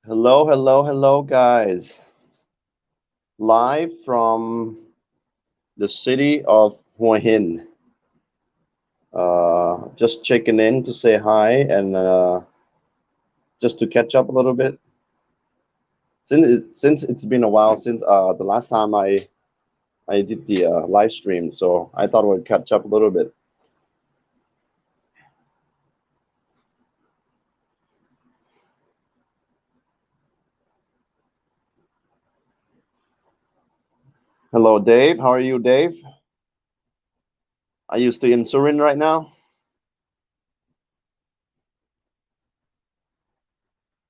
Hello, hello, hello, guys. Live from the city of Hua Hin. Just checking in to say hi and just to catch up a little bit. Since it's been a while since the last time I did the live stream, so I thought we'd catch up a little bit. Hello, Dave. How are you, Dave? Are you still in Surin right now?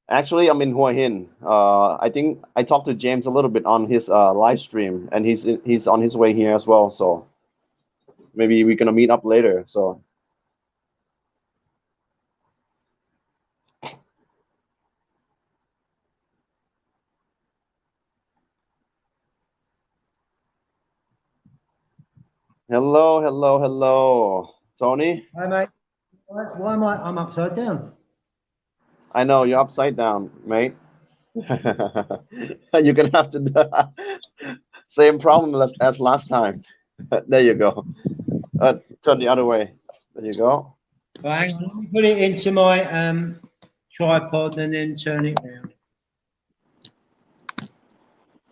Actually, I'm in Hua Hin. I think I talked to James a little bit on his live stream, and he's on his way here as well. So maybe we're gonna meet up later. So hello, hello, hello, Tony. Hi, mate. Why am I'm upside down? I know you're upside down, mate. You're gonna have to do same problem as last time. There you go. Turn the other way. There you go. Right, hang on, let me put it into my tripod and then turn it round.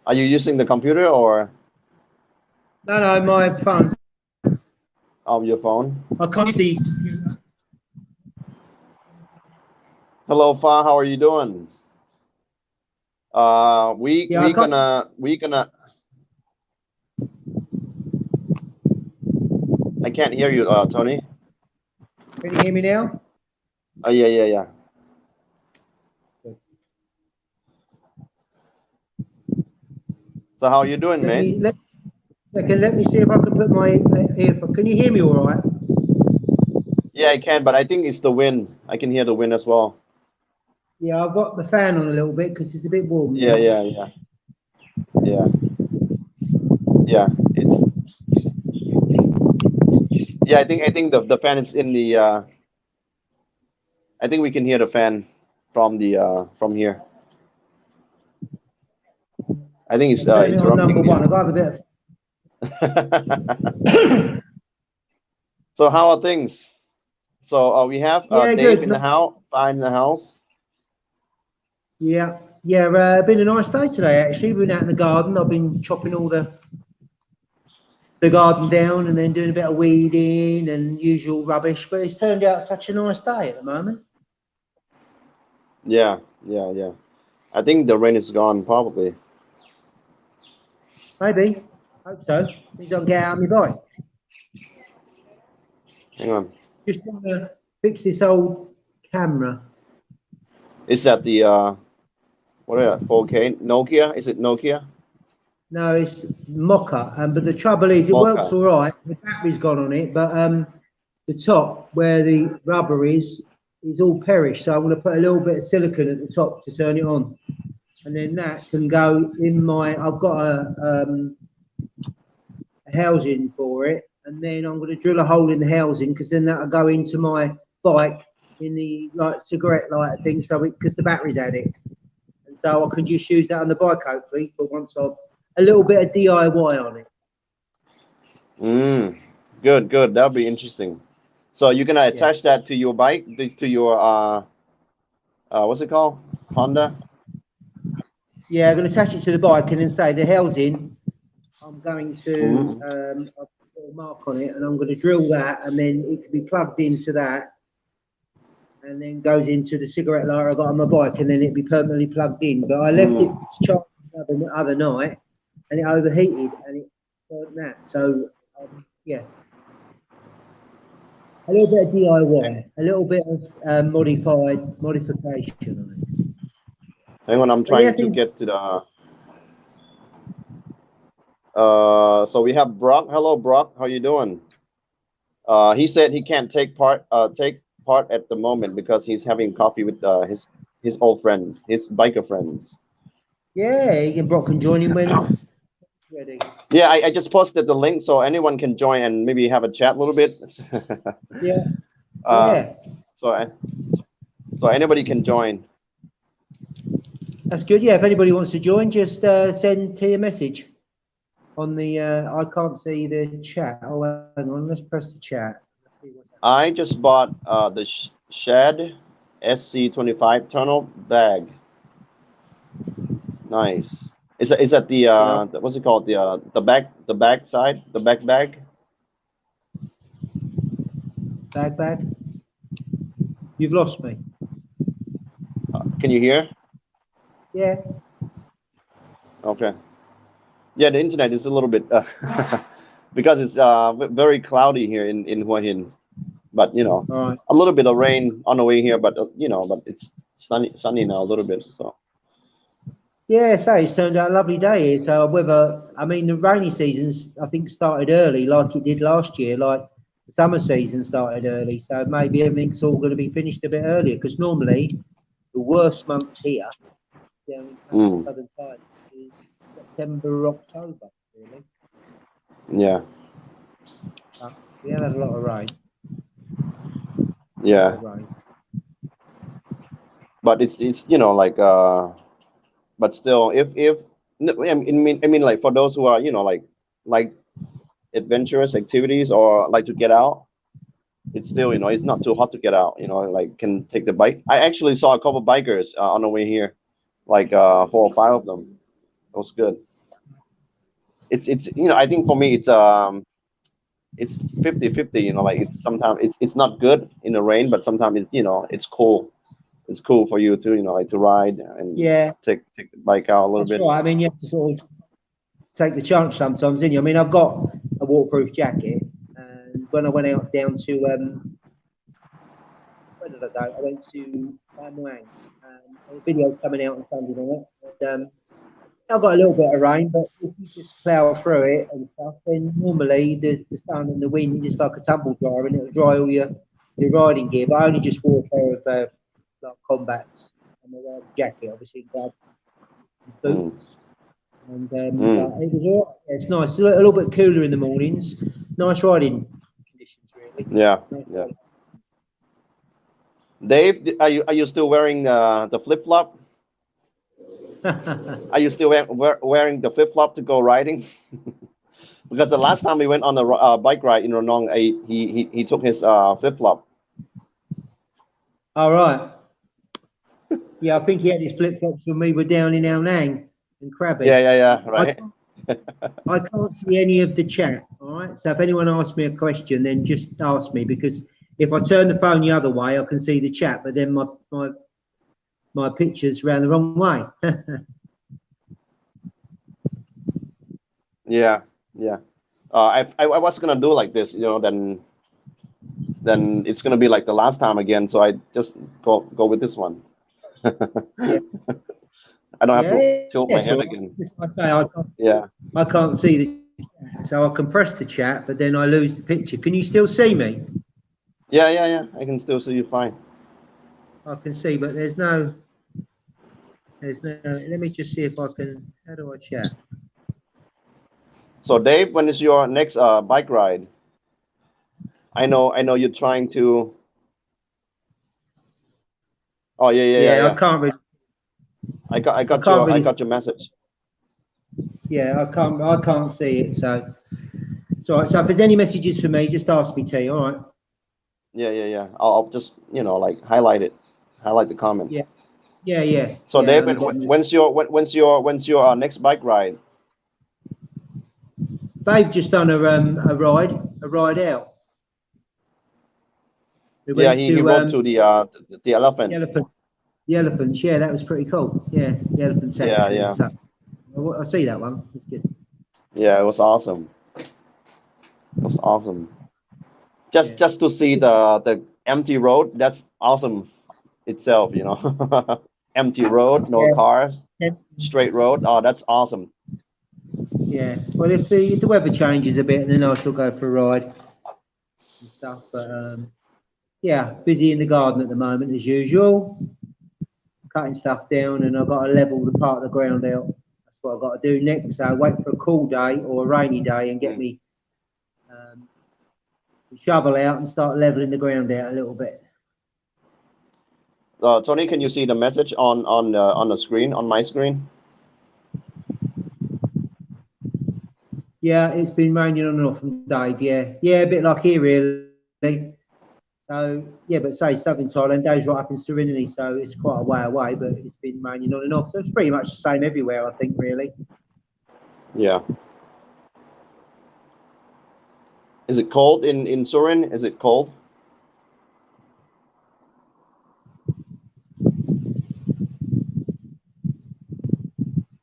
Are you using the computer or No, my phone. your phone? I can't use the. Hello, Fa. How are you doing? We gonna. I can't hear you, Tony. Can you hear me now? Oh yeah. So how are you doing, mate? Let me see if I can put my earphone. Can you hear me all right? Yeah, I can, but I think it's the wind. I can hear the wind as well. Yeah, I've got the fan on a little bit because it's a bit warm. Yeah. It's I think the fan is in the. I think we can hear the fan from the from here. I think it's Turn it on interrupting. number one. I've got a bit of... So how are things? So we have Dave good. in the house, Fine in the house. Yeah. Been a nice day today. Actually, we've been out in the garden. I've been chopping all the garden down and then doing a bit of weeding and usual rubbish. But it's turned out such a nice day at the moment. Yeah. I think the rain is gone probably. Maybe. Hope so. Means I can get out on my bike. Hang on. Just trying to fix this old camera. Is that the what is that? 4K Nokia? Is it Nokia? No, it's Mocha. But the trouble is, it works all right. The battery's gone on it, but the top where the rubber is all perished. So I'm going to put a little bit of silicone at the top to turn it on, and then that can go in my. I've got a housing for it, and then I'm going to drill a hole in the housing because then that'll go into my bike in the like cigarette lighter thing. So because the battery's had it, and so I can just use that on the bike hopefully. But once I've a little bit of DIY on it. Good. That'll be interesting. So you're gonna attach that to your bike, to your what's it called? Honda? Yeah, I'm going to attach it to the bike and then say the housing. I'm going to I'll put a mark on it and I'm going to drill that and then it can be plugged into that and then goes into the cigarette lighter I got on my bike and then it'd be permanently plugged in. But I left it charged the other night and it overheated and it burnt that. So yeah. A little bit of DIY, a little bit of modification on it. Hang on, I'm trying to get to the. So we have Brock. Hello, Brock. How you doing? He said he can't take part at the moment because he's having coffee with his old friends, his biker friends. Yeah, Brock can join him when ready. Yeah, I just posted the link so anyone can join and maybe have a chat a little bit. Yeah. So anybody can join. That's good. Yeah, if anybody wants to join, just send T a message on the. I can't see the chat. Oh, hang on. Let's press the chat. Let's see what's happening. I just bought the Shed SC25 tunnel bag. Nice. Is that the what's it called, the back side, the back bag? Bag. You've lost me. Can you hear? Yeah. Okay. Yeah, the internet is a little bit because it's very cloudy here in Hua Hin, but you know, All right. a little bit of rain on the way here, but you know, but it's sunny now a little bit. So Yeah, so it's turned out a lovely day here. So whether, I mean, the rainy seasons, I think, started early like it did last year. Like the summer season started early. So maybe everything's all going to be finished a bit earlier because normally the worst months here down in southern Thailand is September, October, really. yeah, But we have had a lot of rain. yeah. But it's you know, like but still, if no, I mean like for those who are, you know, like adventurous activities or like to get out, it's still, you know, it's not too hot to get out, you know, like can take the bike. I actually saw a couple of bikers on the way here, like 4 or 5 of them. It was good. It's you know, I think for me it's 50-50, you know, like it's sometimes it's not good in the rain, but sometimes it's, you know, it's cool. It's cool for you to, you know, like to ride and Yeah, take the bike out a little that's bit. right. I mean, you have to sort of take the chance sometimes, didn't you? I mean, I've got a waterproof jacket, and when I went out down to where did I go? I went to Muang. The video's coming out on Sunday night. And, I've got a little bit of rain, but if you just plough through it and stuff, then normally the sun and the wind is like a tumble dryer, and it'll dry all your riding gear. But I only just wore a pair of like combats and my riding jacket, obviously, gloves and boots. And but it was all right. It's nice. It's a little bit cooler in the mornings. Nice riding conditions, really. Yeah, yeah. Dave, are you still wearing the flip flop? Are you still wearing the flip flop to go riding? Because the last time we went on a bike ride in Ranong, he took his flip flop. All right. Yeah, I think he had his flip flops when we were down in Ao Nang and Krabi. Yeah, right. I can't see any of the chat. All right. So if anyone asks me a question, then just ask me, because if I turn the phone the other way, I can see the chat, but then my picture's around the wrong way. Yeah. I was gonna do like this, you know, then it's gonna be like the last time again. So I just go with this one. Yeah. I don't have to Yeah, tilt my head right. again. Just like I say, Yeah. I can't see the chat, so I can press the chat, but then I lose the picture. Can you still see me? Yeah. I can still see you fine. I can see, but there's no. Let me just see if I can. How do I chat? So Dave, when is your next bike ride? I know you're trying to. Oh Yeah, I yeah. can't really. I Can't really. got your message. Yeah, I can't see it. So, so if there's any messages for me, just ask me, T. All right. Yeah. I'll just, you know, like highlight the comment. Yeah. So Dave, And when's your next bike ride? they've just done a ride out. We Yeah, went he to rode to the the elephant. the elephants. Yeah, that was pretty cool. Yeah, the elephant sanctuary and Yeah. stuff. I see that one. It's good. Yeah, it was awesome. It was awesome. Just to see the empty road, that's awesome itself, you know. Empty road, no cars, straight road. Oh, that's awesome. Yeah. Well, if the weather changes a bit, then I shall go for a ride and stuff. But yeah, busy in the garden at the moment as usual, cutting stuff down, and I've got to level the part of the ground out. That's what I've got to do next. So wait for a cool day or a rainy day and get me the shovel out and start leveling the ground out a little bit. Tony, can you see the message on the screen, on my screen? Yeah, it's been raining on and off from Dave. Yeah, yeah, a bit like here really. So yeah, but say southern Thailand, Dave's right up in Serenity, so it's quite a way away. But it's been raining on and off, so it's pretty much the same everywhere, I think, really. Yeah. Is it cold in Surin? Is it cold?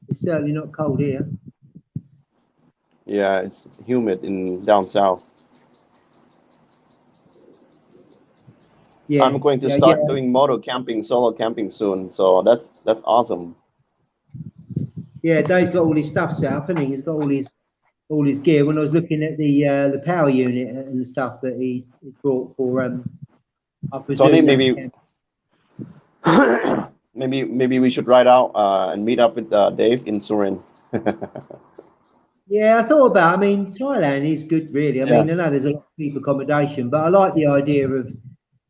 It's certainly not cold here. Yeah, it's humid in down south. Yeah, I'm going to yeah, yeah. start doing moto camping, solo camping soon. So that's awesome. Yeah, Dave's got all his stuff set up, hasn't he? He's got all his gear. When I was looking at the power unit and the stuff that he brought for, I Tony, presume that's maybe camp. maybe we should ride out and meet up with Dave in Surin. Yeah, I thought about. I mean, Thailand is good, really. I Yeah, mean, I know there's a lot of cheap accommodation, but I like the idea of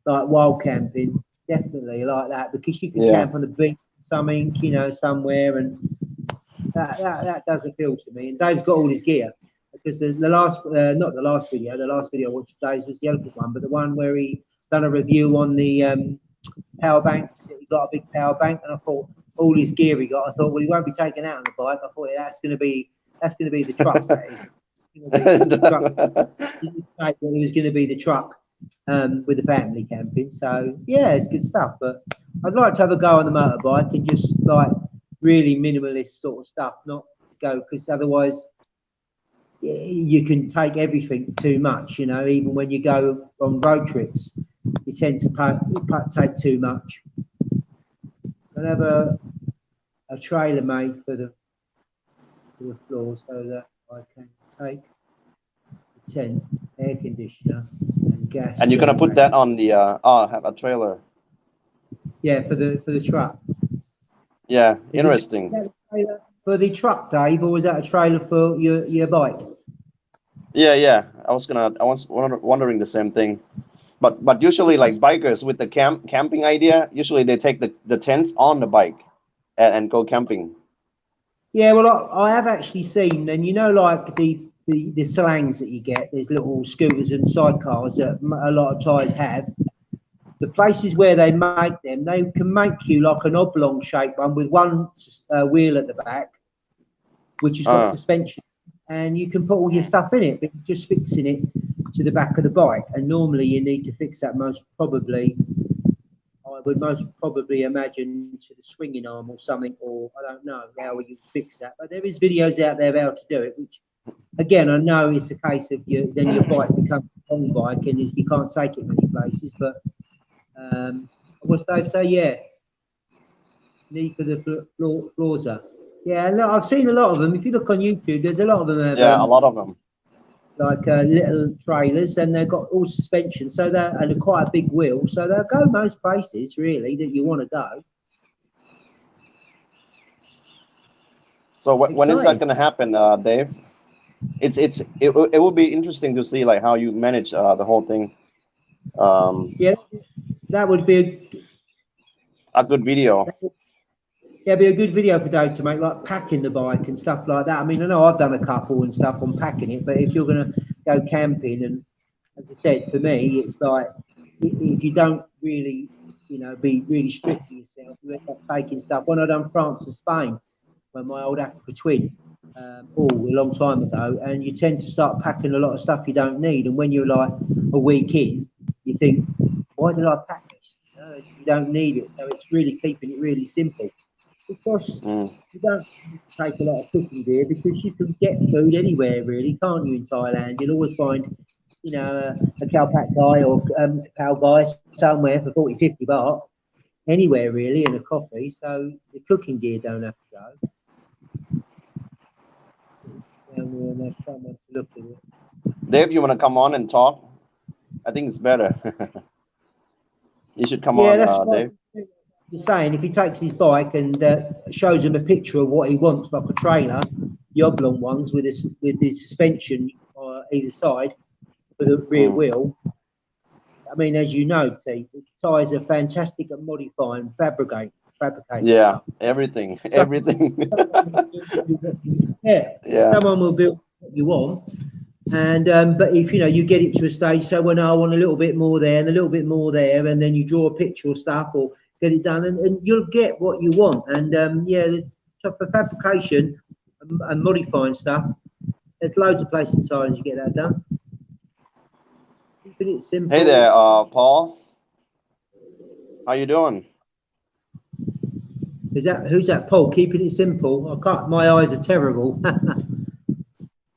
like wild camping. Definitely like that because you can yeah. camp on the beach, something, you know, somewhere, and that does appeal to me. And Dave's got all his gear because the last, not the last video, the last video I watched Dave's was the elephant one, but the one where he done a review on the power bank. He got a big power bank, and I thought all his gear he got. I thought, well, he won't be taken out on the bike. I thought that's going to be the truck. That is. The truck. He did say that it was going to be the truck with the family camping. So yeah, it's good stuff. But I'd like to have a go on the motorbike and just like really minimalist sort of stuff, not go because otherwise you can take everything too much. You know, even when you go on road trips, you tend to take too much. I'll have a trailer made for the floor so that I can take the tent, air conditioner, and gas And you're gonna put that generator. on the have a trailer. Yeah, for the truck. Yeah, Is it interesting. that a trailer for the truck, Dave, or was that a trailer for your bike? Yeah, yeah. I was wondering the same thing. But usually like bikers with the camping idea, usually they take the tent on the bike and go camping. Yeah, well, I have actually seen, and you know, like the slangs that you get, there's little scooters and sidecars that a lot of Thais have. The places where they make them, they can make you like an oblong shaped one with one wheel at the back, which has got Uh, suspension, and you can put all your stuff in it, but you're just fixing it to the back of the bike. And normally you need to fix that most probably, I would most probably imagine to the swinging arm or something, or I don't know how you fix that. But there is videos out there how to do it, which again, I know it's a case of then your bike becomes a long bike and you can't take it many places, but what's Dave say? Yeah, need for the floors are. Yeah, look, I've seen a lot of them. If you look on YouTube, there's a lot of them have yeah, a lot of them. like little trailers, and they've got all suspension, so they're and quite a big wheel, so they'll go most places really that you want to go. So when is that Exciting. gonna happen, Dave? It would be interesting to see like how you manage the whole thing. Yeah, that would be A good video. yeah, be a good video for Dave to make, like packing the bike and stuff like that. I mean, I know I've done a couple and stuff on packing it, but if you're going to go camping, and as I said, for me, it's like if you don't really, you know, be really strict to yourself, you end up taking stuff. When I done France and Spain, when my old Africa twin, a long time ago, and you tend to start packing a lot of stuff you don't need. And when you're like a week in, you think, why did I pack this? You don't need it. So it's really keeping it really simple because Mm. you don't need to take a lot of cooking gear because you can get food anywhere really, can't you? In Thailand, you'll always find, you know, a Calpac guy or Pal guy somewhere for 40, 50 baht, anywhere really, and a coffee. So the cooking gear don't have to go. And we'll have someone to look at it. Dave, you wanna come on and talk? I think it's better. You should come Yeah, on, that's what Dave. he's saying. If he takes his bike and shows him a picture of what he wants, like a trailer, the oblong ones with the suspension either side for the rear Mm. wheel, I mean, as you know, T, Thais are fantastic at modifying, fabricating Yeah, stuff. everything, Some, everything. yeah, Yeah. someone will build what you want, and but if you get it to a stage, so when I want a little bit more there and a little bit more there, and then you draw a picture or stuff or get it done, and you'll get what you want. And so for fabrication and modifying stuff, there's loads of places in Thailand you get that done. Keeping it Hey there, simple. Paul. How you doing? Is that who's that? Paul. Keeping it simple. I can't. My eyes are terrible.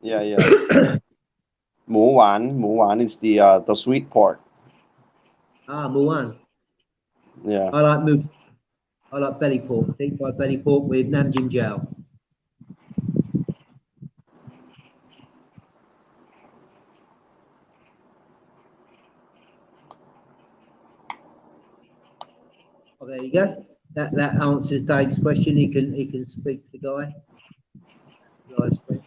Yeah, yeah. Mu wan is the sweet part. Muan. Yeah. I like moose. I like belly pork. Deep fried belly pork with nam jim jao. Oh, there you go. That answers Dave's question. He can speak to the guy. Live stream.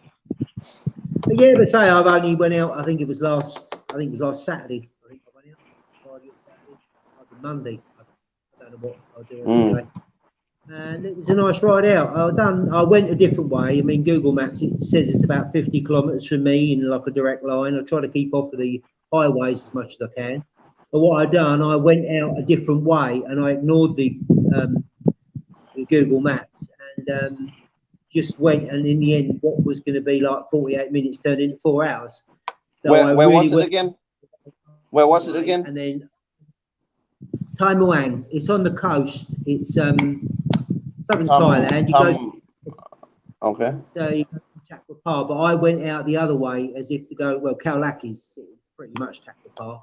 But yeah, but say I've only went out. I think it was last. I think it was last Saturday. I think I went out Friday or Saturday. Might be Monday. I don't know what I'll do every Mm. day. And it was a nice ride out. I went a different way. I mean, Google Maps, it says it's about 50 kilometres from me in like a direct line. I try to keep off of the highways as much as I can. But what I done, I went out a different way and I ignored the Google Maps and just went. And in the end, what was going to be like 48 minutes turned into 4 hours. So I Where really was it went again? Where was it way. again? And then Tai Muang, it's on the coast. It's southern Thailand. You go. Okay. So you go to Takwa Pa, but I went out the other way as if to go. Well, Khao Lak is pretty much Takwa Pa,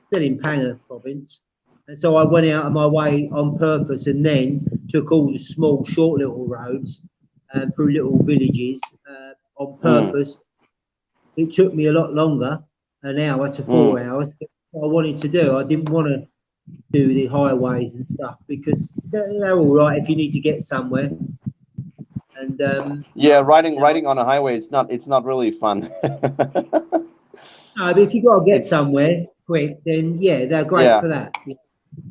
still in Panga province, and so I went out of my way on purpose, and then took all the small, short little roads through little villages on Mm. purpose. It took me a lot longer, an hour to Mm. 4 hours. What I wanted to do, I didn't want to do the highways and stuff because they're all right if you need to get somewhere. And Yeah, you know, riding on a highway, it's not really fun. no, but if you got to get It's somewhere quick, then yeah, they're great yeah, for that. Yeah.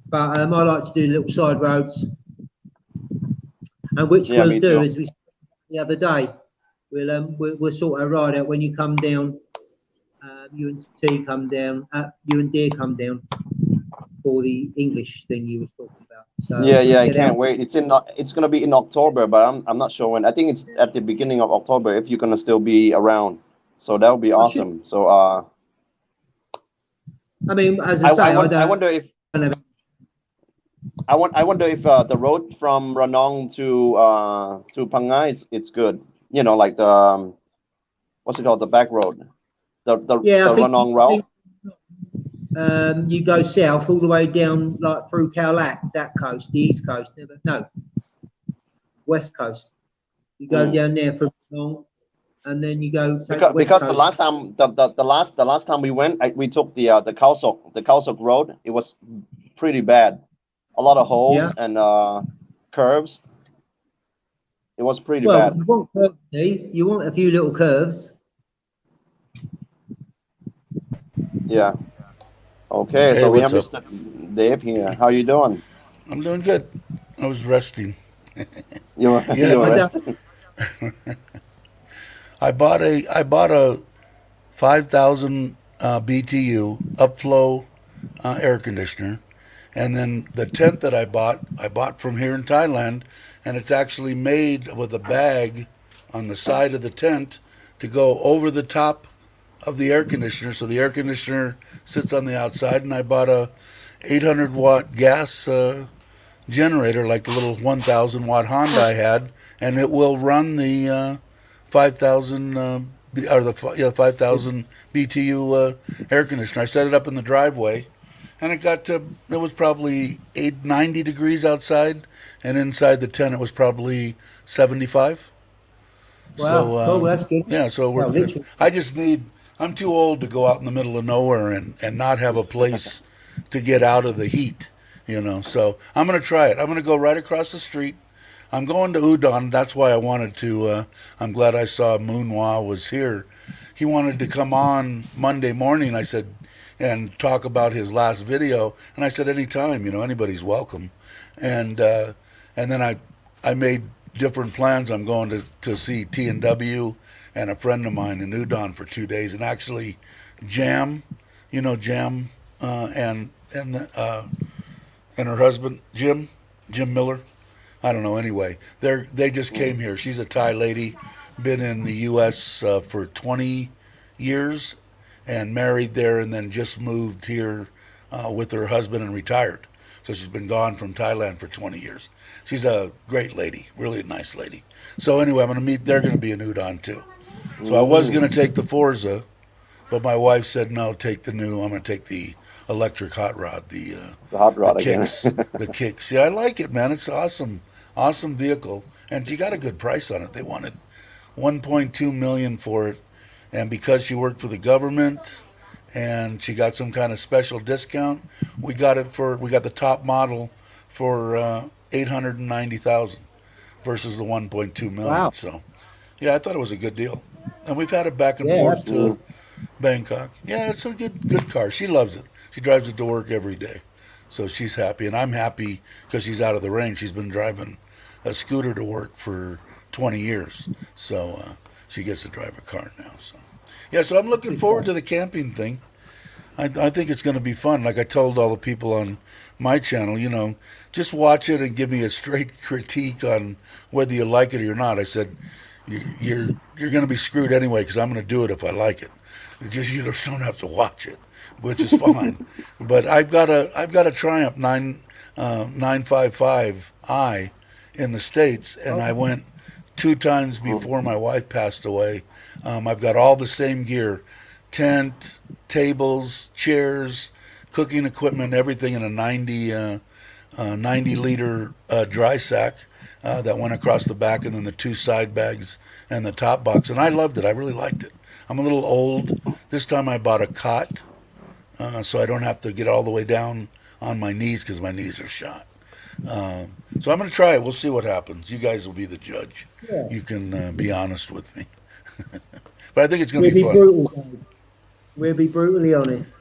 But I like to do little side roads, and which yeah, we'll me do too. as we said the other day. We'll sort a ride out when you come down. You and T come down. You and Deer come down for the English thing you was talking about. So Yeah, we'll yeah, I get can't out. wait. It's gonna be in October, but I'm not sure when. I think it's at the beginning of October if you're gonna still be around. So that would be I should. awesome. So I mean, as I say, I I don't wonder if have. I wonder if the road from Ranong to Pangai it's good. You know, like the what's it called, the back road, Yeah, the Ranong route. you go south all the way down like through Khao Lak, that coast, the east coast. No, west coast. You go Mm. down there from long, and then you go take the west Because the coast. last time the last time we went, we took the Kaosok road. It was pretty bad. A lot of Yeah. holes and curves. It was pretty Well, bad. you want curves, see? You want a few little curves. Yeah. Okay, Hey, so we have what's up? Mr. Dave here. How you doing? I'm doing good. I was resting. Yeah, You I don't. arrested? I bought a 5,000 BTU upflow air conditioner, and then the tent that I bought from here in Thailand, and it's actually made with a bag on the side of the tent to go over the top of the air conditioner, so the air conditioner sits on the outside. And I bought a 800 watt gas generator, like the little 1,000 watt Honda I had, and it will run the 5,000 or the 5,000 BTU air conditioner. I set it up in the driveway, and it was probably 90 degrees outside, and inside the tent it was probably 75. So Wow, cool. That's good. yeah, so Well, we're. literally. I'm too old to go out in the middle of nowhere and not have a place to get out of the heat, So I'm gonna try it. I'm gonna go right across the street. I'm going to Udon. That's why I wanted to. I'm glad I saw Moonwa was here. He wanted to come on Monday morning. I said, and talk about his last video. And I said, anytime, anybody's welcome. And then I made different plans. I'm going to see T&W and a friend of mine in Udon for 2 days, and actually Jam, Jam, and her husband Jim Miller. I don't know. Anyway, they just came here. She's a Thai lady, been in the U.S. For 20 years, and married there, and then just moved here with her husband and retired. So she's been gone from Thailand for 20 years. She's a great lady, really nice lady. So anyway, I'm going to meet. They're going to be in Udon too. So I was going to take the Forza, but my wife said no. Take the new. I'm going to take the electric hot rod, the hot rod again. kicks, the kicks. Yeah, I like it, man. It's awesome vehicle, and you got a good price on it. They wanted 1.2 million for it, and because she worked for the government and she got some kind of special discount, we got the top model for 890,000 versus the 1.2 million. Wow. So yeah, I thought it was a good deal, and we've had it back and Yeah, forth absolutely. to Bangkok. Yeah, it's a good car. She loves it. She drives it to work every day, so she's happy, and I'm happy because she's out of the rain. She's been driving a scooter to work for 20 years, so she gets to drive a car now. So yeah, so I'm looking forward to the camping thing. I think it's going to be fun. Like I told all the people on my channel, just watch it and give me a straight critique on whether you like it or not. I said, you're going to be screwed anyway because I'm going to do it if I like it. You just don't have to watch it, which is fine. But I've got a Triumph 955i in the States, and I went 2 times before my wife passed away. I've got all the same gear: tent, tables, chairs, cooking equipment, everything in a 90 liter dry sack that went across the back, and then the 2 side bags and the top box. And I loved it. I really liked it. I'm a little old. This time I bought a cot, so I don't have to get all the way down on my knees because my knees are shot. So I'm going to try it. We'll see what happens. You guys will be the judge. Yeah. You can be honest with me. But I think it's going We'll to be be fun. brutal. Dave. We'll be brutally honest.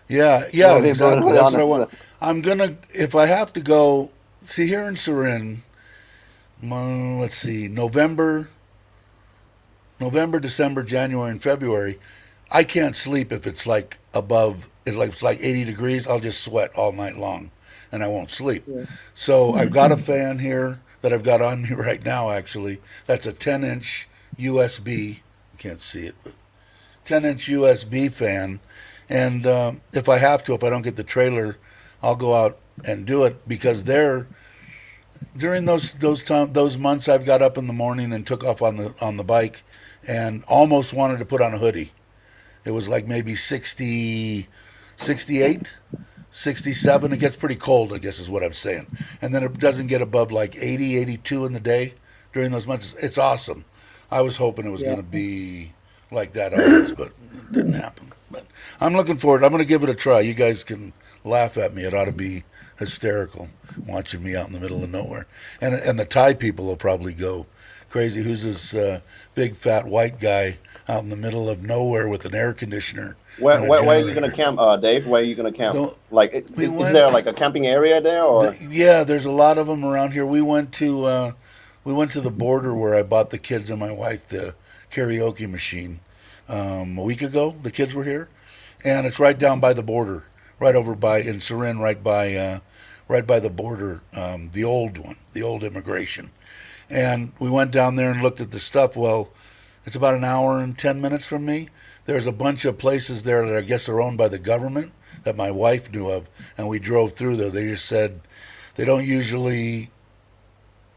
Yeah, We'll be exactly. brutally That's what I honest. want. I'm gonna, if I have to go, see here in Surin, let's see, November, December, January, and February. I can't sleep if it's like it's like 80 degrees. I'll just sweat all night long, and I won't sleep. Yeah. So I've got a fan here that I've got on me right now. Actually, that's a 10-inch USB. Can't see it, but 10-inch USB fan. And if I have to, if I don't get the trailer, I'll go out and do it because during those months I've got up in the morning and took off on the bike and almost wanted to put on a hoodie. It was like maybe 60, 68, 67. It gets pretty cold, I guess is what I'm saying. And then it doesn't get above like 80, 82 in the day during those months. It's awesome. I was hoping it was going to be like that always, but it didn't happen. But I'm looking forward. I'm going to give it a try. You guys can laugh at me. It ought to be hysterical watching me out in the middle of nowhere. And the Thai people will probably go crazy. Who's this big fat white guy out in the middle of nowhere with an air conditioner? Where and a are you gonna generator? camp, Dave? Where are you gonna camp? Don't- Like, we is went- there like a camping area there, or? Yeah, there's a lot of them around here. We went to the border where I bought the kids and my wife the karaoke machine a week ago. The kids were here, and it's right down by the border, right over by in Surin, right by the border, the old one, the old immigration. And we went down there and looked at the stuff. Well, it's about an hour and 10 minutes from me. There's a bunch of places there that I guess are owned by the government that my wife knew of, and we drove through there. They just said they don't usually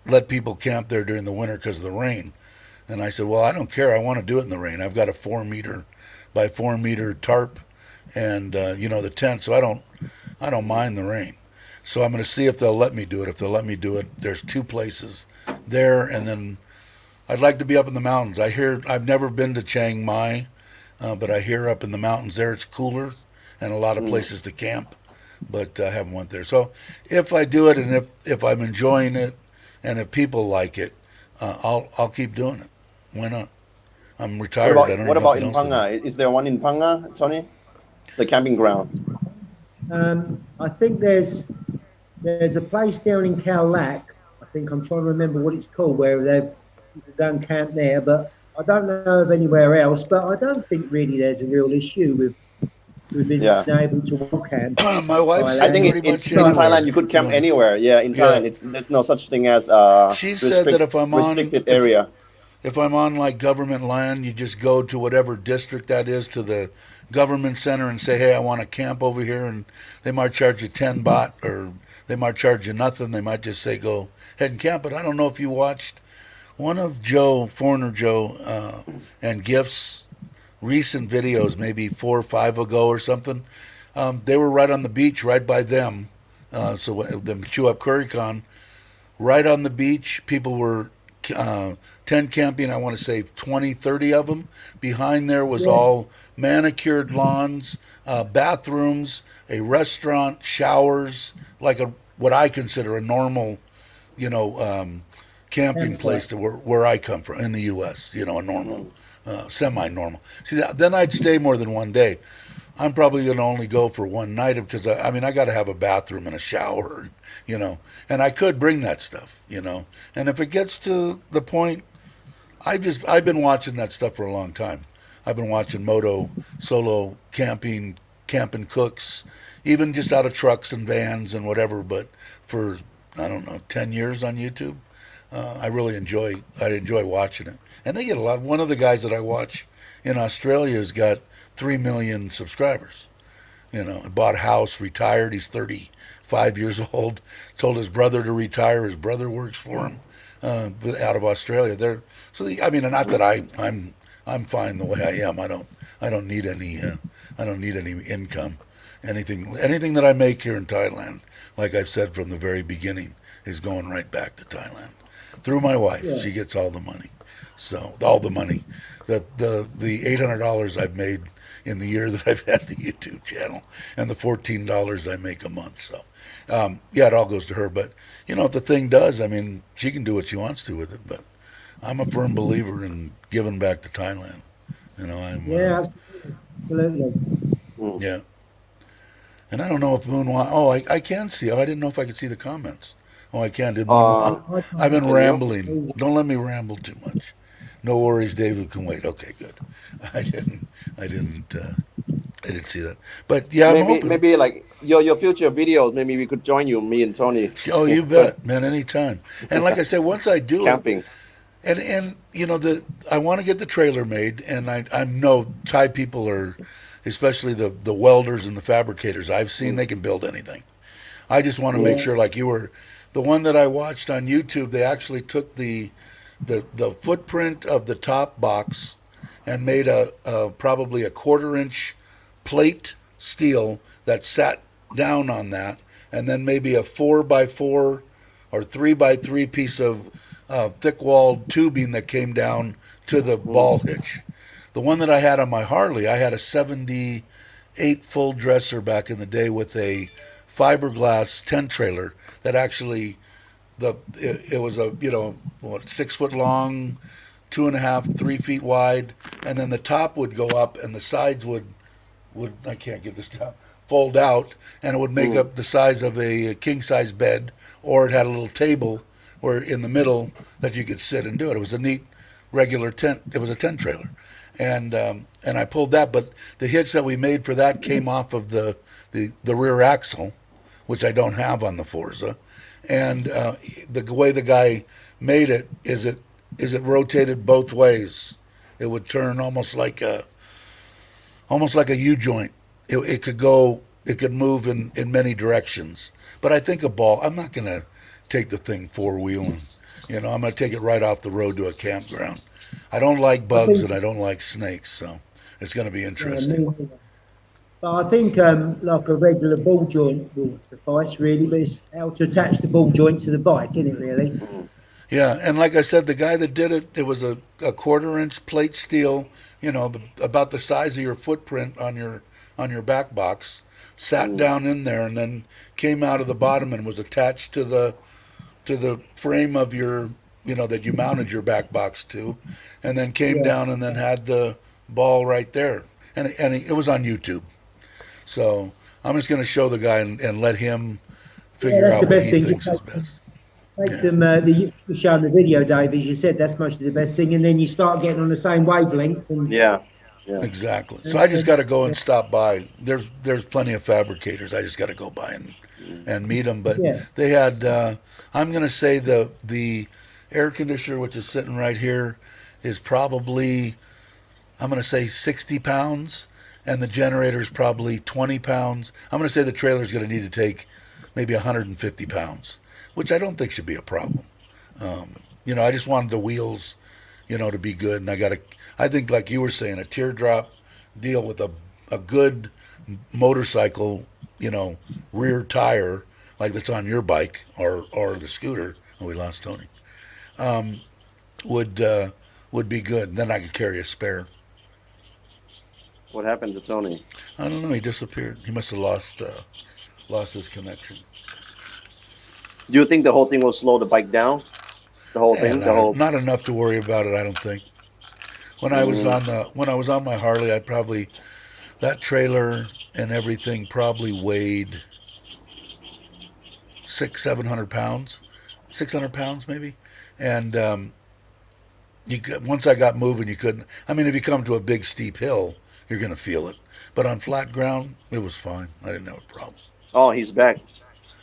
let people camp there during the winter because of the rain. And I said, well, I don't care. I want to do it in the rain. I've got a 4 meter by 4 meter tarp and the tent, so I don't mind the rain. So I'm going to see if they'll let me do it. If they'll let me do it, there's 2 places there, and then I'd like to be up in the mountains. I've never been to Chiang Mai, but I hear up in the mountains there it's cooler and a lot of places to camp, but I haven't went there. So if I do it and if I'm enjoying it and if people like it, I'll keep doing it. Why not? I'm retired. I don't What have about nothing in else to do. Panga? Is there one in Panga, Tony? the camping ground? I think there's a place down in Cowlack. I think I'm trying to remember what it's called, where you can go and camp there. But I don't know of anywhere else. But I don't think really there's a real issue with being Yeah. able to wall camp My in wife I said think Thailand. pretty much in So, Thailand anywhere you could if you camp want. anywhere. Yeah, in Yeah, Thailand there's no such thing as she said that restricted area. if I'm on like government land, you just go to whatever district that is to the government center and say, hey, I want to camp over here, and they might charge you 10 baht or they might charge you nothing. They might just say go ahead and camp. But I don't know if you watched one of Foreigner Joe, and Gift's recent videos, maybe 4 or 5 ago or something. They were right on the beach, right by them. So the Chew Up Currycon, right on the beach. People were tent camping, I want to say 20, 30 of them. Behind there was yeah, all manicured lawns, bathrooms, a restaurant, showers, like what I consider a normal, you know, camping campsite. place to where I come from in the U.S., you know, a normal, Mm. semi-normal. See, then I'd stay more than one day. I'm probably going to only go for one night because I mean I got to have a bathroom and a shower, you know, and I could bring that stuff, you know. And if it gets to the point, I've been watching that stuff for a long time. I've been watching moto solo camping cooks, even just out of trucks and vans and whatever. But for I don't know 10 years on YouTube, I enjoy watching it, and they get a lot. One of the guys that I watch in Australia has got 3 million subscribers. You know, bought a house, retired. He's 35 years old. Told his brother to retire. His brother works for him out of Australia. I mean, not that I'm fine the way I am. I don't need any income. Anything that I make here in Thailand, like I've said from the very beginning, is going right back to Thailand through my wife. Yeah, She gets all the money. So all the money, the $800 I've made in the year that I've had the YouTube channel, and the $14 I make a month. So yeah, it all goes to her. But you know, if the thing does, I mean, she can do what she wants to with it. But I'm a firm believer in giving back to Thailand. You know, yeah, absolutely. Mm. yeah. And I don't know if Moon want. Oh, I can see. Oh, I didn't know if I could see the comments. Oh, I can. Did Moon want? Uh, I I've can't. been can you? rambling. Don't let me ramble too much. No worries, David can wait. Okay, good. I didn't. I didn't. I didn't see that. But yeah, I'm hoping. Maybe like your future videos. Maybe we could join you, me and Tony, Oh, you bet, man. Anytime. And like I said, once I do it, camping. and you know I want to get the trailer made, and I know Thai people are, especially the welders and the fabricators. I've seen Mm. they can build anything. I just want to make Mm. Yeah, sure, like you were, the one that I watched on YouTube. They actually took the footprint of the top box and made a probably a 1/4 inch plate steel that sat down on that, and then maybe a 4x4 or 3x3 piece of thick walled tubing that came down to the Mm. ball hitch. The one that I had on my Harley, I had a 78 full dresser back in the day with a fiberglass tent trailer that actually it was a, you know, what, 6 foot long, 2.5 3 feet wide, and then the top would go up and the sides would I can't get this down, fold out, and it would make Mm. up the size of a king size bed, or it had a little table where in the middle that you could sit and do it. It was a neat regular tent. It was a tent trailer, and I pulled that, but the hitch that we made for that came off of the rear axle, which I don't have on the Forza, and the way the guy made it is it rotated both ways. It would turn almost like a U joint. It could go, it could move in many directions. But I think a ball. I'm not going to take the thing four wheeling. You know, I'm going to take it right off the road to a campground. I don't like I bugs think, and I don't like snakes, so it's going to be yeah, interesting. me neither. But I think like a regular ball joint will suffice really, but it's how to attach the ball joint to the bike, isn't it really? Mm. Yeah, and like I said, the guy that did it, it was a 1/4 inch plate steel, you know, about the size of your footprint on your back box, sat Mm. down in there, and then came out of the bottom and was attached to the frame of your, you know, that you mounted your back box to, and then came Yeah, down and then had the ball right there, and it was on YouTube. So I'm just going to show the guy and let him Yeah, figure that's out the what best he thing. Just thinks is best. take Yeah, them, you show them the video, Dave, as you said, that's mostly the best thing. And then you start getting on the same wavelength. Yeah, yeah. exactly. So I just got to go Yeah, and stop by. There's plenty of fabricators. I just got to go by and meet them. But yeah. they had. I'm going to say the air conditioner, which is sitting right here, is probably, I'm going to say 60 pounds, and the generator is probably 20 pounds. I'm going to say the trailer is going to need to take maybe 150 pounds, which I don't think should be a problem. I just wanted the wheels, to be good, and I think like you were saying, a teardrop deal with a good motorcycle, rear tire like that's on your bike or the scooter. Oh, we lost Tony. Would would be good. And then I could carry a spare. What happened to Tony? I don't know. He disappeared. He must have lost his connection. Do you think the whole thing will slow the bike down? The whole thing, the whole. Not enough to worry about it. I don't think. Mm, When I was on my Harley, I probably that trailer and everything probably weighed 700 pounds, 600 pounds maybe, and once I got moving, you couldn't. I mean, if you come to a big steep hill, you're going to feel it, but on flat ground, it was fine. I didn't have a problem. oh, he's back.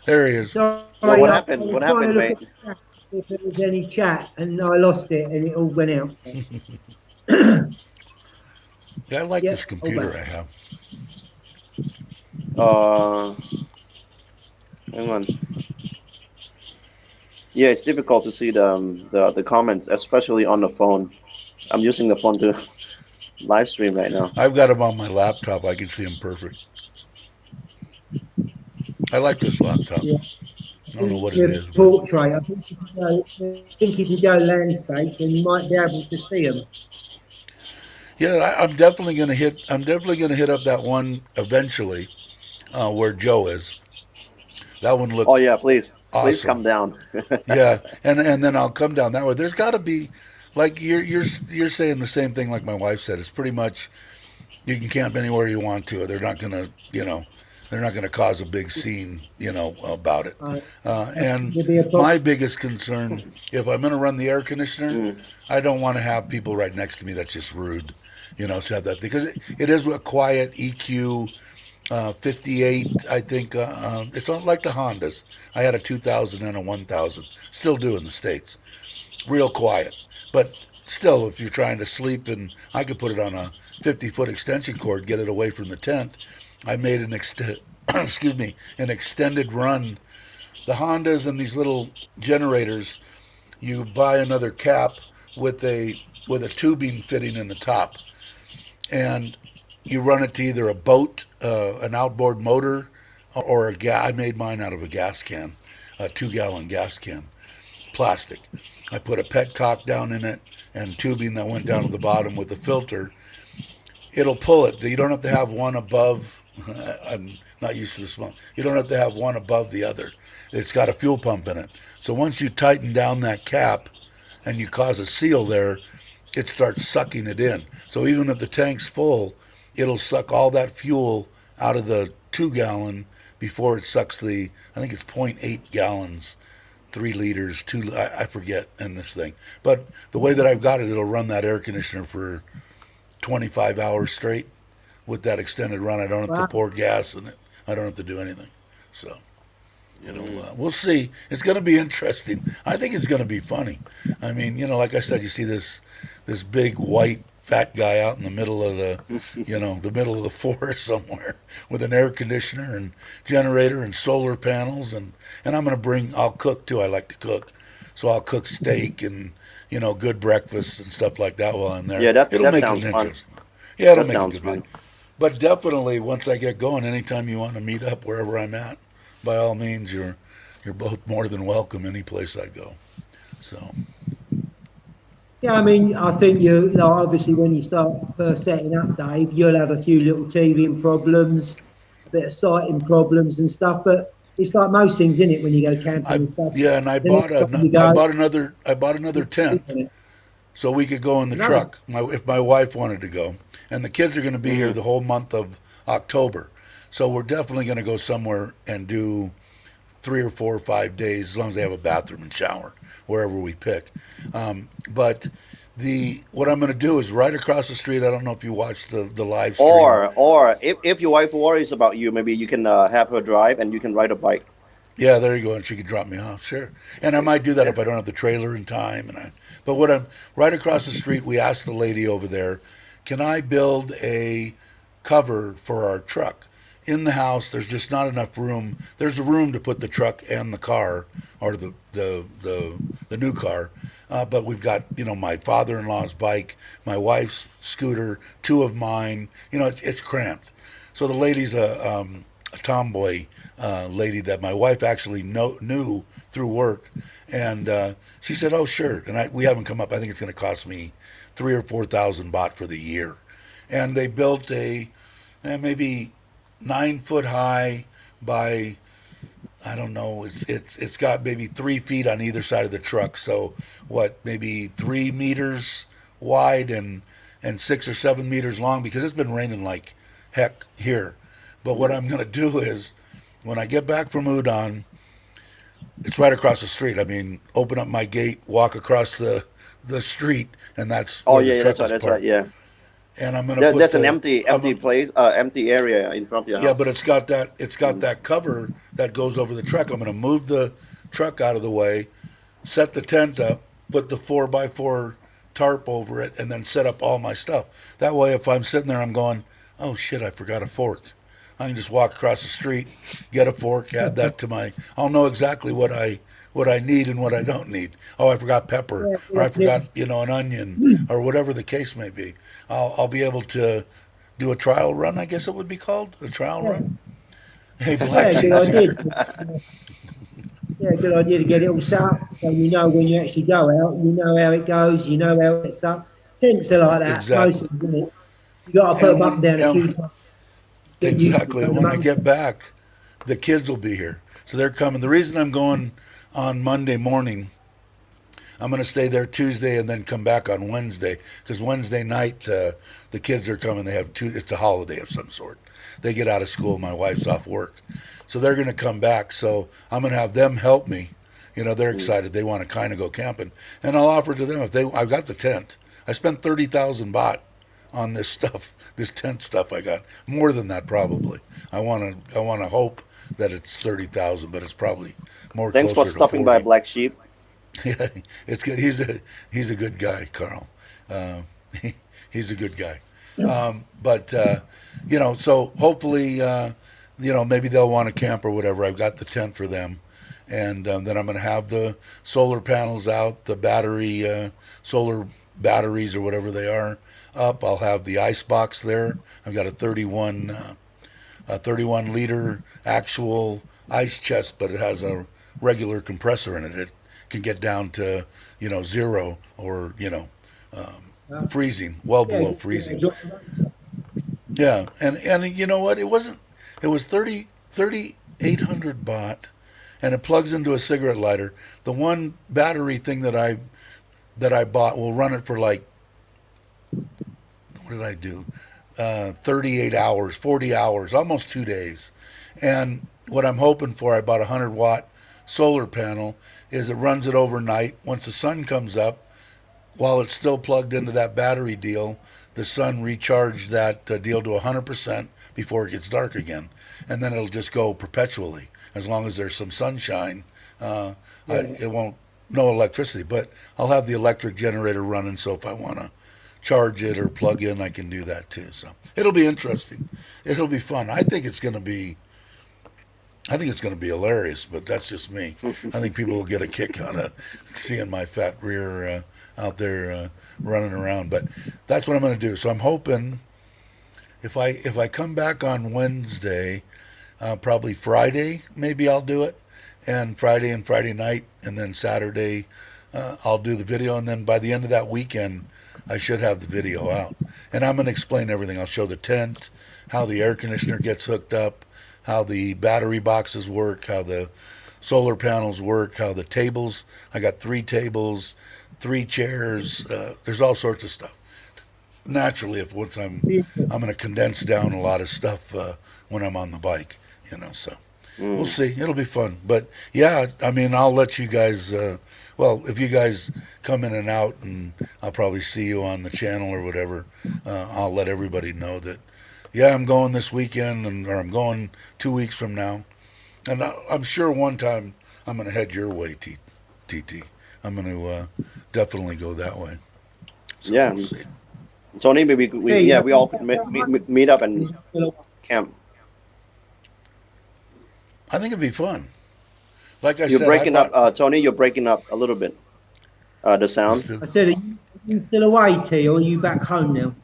There he is. Sorry, Well, what I happened? was What trying to happened, look at mate? the chat, if there was any chat, and I lost it, and it all went out. So. Yeah, I like Yeah, this all computer back. I have. Uh, hang on. Yeah, it's difficult to see the comments, especially on the phone. I'm using the phone to live stream right now. I've got them on my laptop. I can see them perfect. I like this laptop. Yeah. I don't know what it The is, but portrait. I think if you go landscape, then you might be able to see them. yeah, I'm definitely gonna hit. I'm definitely gonna hit up that one eventually, where Joe is. That one Oh looked yeah, please awesome. come down. Yeah, and then I'll come down that way. There's got to be, like you're saying the same thing like my wife said. It's pretty much you can camp anywhere you want to. They're not gonna cause a big scene, about it. Uh, And there'd be a problem. my biggest concern, if I'm gonna run the air conditioner, Mm. I don't want to have people right next to me. That's just rude, to have that because it is a quiet EQ 58, I think. It's not like the Hondas. I had a 2000 and a 1000. Still do in the States. Real quiet. But still, if you're trying to sleep, and I could put it on a 50-foot extension cord, get it away from the tent. I made excuse me, an extended run. The Hondas and these little generators, you buy another cap with a tubing fitting in the top, and you run it to either a boat, an outboard motor, or a gas. I made mine out of a gas can, a 2-gallon gas can, plastic. I put a petcock down in it and tubing that went down to the bottom with a filter. It'll pull it. You don't have to have one above. I'm not used to the smell. You don't have to have one above the other. It's got a fuel pump in it. So once you tighten down that cap and you cause a seal there, it starts sucking it in. So even if the tank's full, it'll suck all that fuel out of the 2-gallon before it sucks I think it's zero point 0.8 gallons, 3 liters, I forget in this thing. But the way that I've got it, it'll run that air conditioner for 25 hours straight with that extended run. I don't have to Wow. pour gas in it. I don't have to do anything. So, we'll see. It's going to be interesting. I think it's going to be funny. I mean, like I said, you see this big white fat guy out in the middle of the middle of the forest somewhere with an air conditioner and generator and solar panels and I'll cook too. I like to cook. So I'll cook steak and good breakfast and stuff like that while I'm there. Yeah, that It'll that make it sounds fun. interesting. Yeah, it'll That make it sounds good. fun. But definitely once I get going, anytime you want to meet up wherever I'm at, by all means you're both more than welcome any place I go. So Yeah, I mean, I think obviously when you start first setting up, Dave, you'll have a few little teething problems, a bit of sighting problems and stuff. But it's like most things, isn't it, when you go camping I and stuff? yeah, and The next time you go, I bought another tent so we could go in the no, truck. If my wife wanted to go, and the kids are going to be here Mm. the whole month of October, So we're definitely going to go somewhere and do 3 or 4 or 5 days, as long as they have a bathroom and shower wherever we pick. But the what I'm going to do is right across the street. I don't know if you watched the live stream. Or if your wife worries about you, maybe you can have her drive and you can ride a bike. Yeah, there you go, and she could drop me off, sure. And I might do that Yeah. if I don't have the trailer in time. But what I'm right across the street, we asked the lady over there, can I build a cover for our truck? In the house, there's just not enough room. There's a room to put the truck and the car, or the new car. But we've got my father-in-law's bike, my wife's scooter, two of mine. It's cramped. So the lady's a tomboy lady that my wife actually knew through work, and she said, "Oh, sure." And we haven't come up. I think it's going to cost me 3 or 4 thousand baht for the year. And they built a maybe 9 foot high by, I don't know. It's got maybe 3 feet on either side of the truck. So what? Maybe 3 meters wide and 6 or 7 meters long, because it's been raining like heck here. But what I'm going to do is, when I get back from Udon, it's right across the street. I mean, open up my gate, walk across the street, and that's Oh where the yeah, yeah, that's truck right, is that's right. parked. Yeah, And I'm going to put there's an the empty place, empty area in front of your yeah, but house. it's got that cover that goes over the truck. I'm going to move the truck out of the way, set the tent up, put the 4x4 tarp over it, and then set up all my stuff. That way, if I'm sitting there, I'm going, oh shit, I forgot a fork. I can just walk across the street, get a fork, add that to my. I'll know exactly what I need and what I don't need. Oh, I forgot pepper, Yeah, or yeah, I yeah. forgot an onion, or whatever the case may be. I'll be able to do a trial run. I guess it would be called a trial Yeah, run. Hey, Black yeah, good Sheep's idea. here. Yeah, good idea to get it all set up so you know when you actually go out, you know how it goes, you know how it's up. Tents are like that, most Exactly. of them, innit? You got to put And them up and down a few times, get used to it. exactly. Put them When up I and get down. back, the kids will be here, so they're coming. The reason I'm going on Monday morning, I'm going to stay there Tuesday and then come back on Wednesday, because Wednesday night the kids are coming. They have two. It's a holiday of some sort. They get out of school. My wife's off work, so they're going to come back. So I'm going to have them help me. They're Mm. excited. They want to kind of go camping, and I'll offer to them if they. I've got the tent. I spent 30,000 baht on this stuff, this tent stuff. I got more than that probably. I want to hope that it's 30,000, but it's probably more Thanks for closer to stopping by, 40. Black Sheep. Yeah, it's good. He's a good guy, Carl. Uh, he's a good guy. But so hopefully, maybe they'll want to camp or whatever. I've got the tent for them, and then I'm going to have the solar panels out, the solar batteries or whatever they are up. I'll have the ice box there. I've got a 31 liter actual ice chest, but it has a regular compressor in it. It can get down to zero, or freezing, well Yeah, below yeah, freezing. enjoy the motor. Yeah, and you know what? It was 3,800 baht, and it plugs into a cigarette lighter. The one battery thing that I bought will run it for like, what did I do? 38 hours, 40 hours, almost 2 days. And what I'm hoping for, I bought a 100-watt solar panel, is it runs it overnight. Once the sun comes up, while it's still plugged into that battery deal, the sun recharged that deal to 100% before it gets dark again. And then it'll just go perpetually. As long as there's some sunshine, Yeah, it won't, no electricity. But I'll have the electric generator running, so if I want to charge it or plug in, I can do that too. So it'll be interesting. It'll be fun. I think it's going to be hilarious, but that's just me. I think people will get a kick out of seeing my fat rear out there running around. But that's what I'm going to do. So I'm hoping if I come back on Wednesday, probably Friday, maybe I'll do it, and Friday night, and then Saturday I'll do the video, and then by the end of that weekend, I should have the video out. And I'm going to explain everything. I'll show the tent, how the air conditioner gets hooked up, how the battery boxes work, how the solar panels work, how the tables. I got 3 tables, 3 chairs. There's all sorts of stuff. naturally, if once Yeah. I'm going to condense down a lot of stuff when I'm on the bike, So we'll Mm. see. It'll be fun. But yeah, I mean, I'll let you guys. Well, if you guys come in and out, and I'll probably see you on the channel or whatever, I'll let everybody know that. Yeah, I'm going this weekend, or I'm going 2 weeks from now, and I'm sure one time I'm going to head your way, TT. I'm going to definitely go that way. So Yeah, we'll see. Tony, maybe we See, yeah we all could meet up and camp. I think it'd be fun. Like I You're said, I breaking up, bought. Tony. You're breaking up a little bit. The sound. I said, are you still away, T, or are you back home now?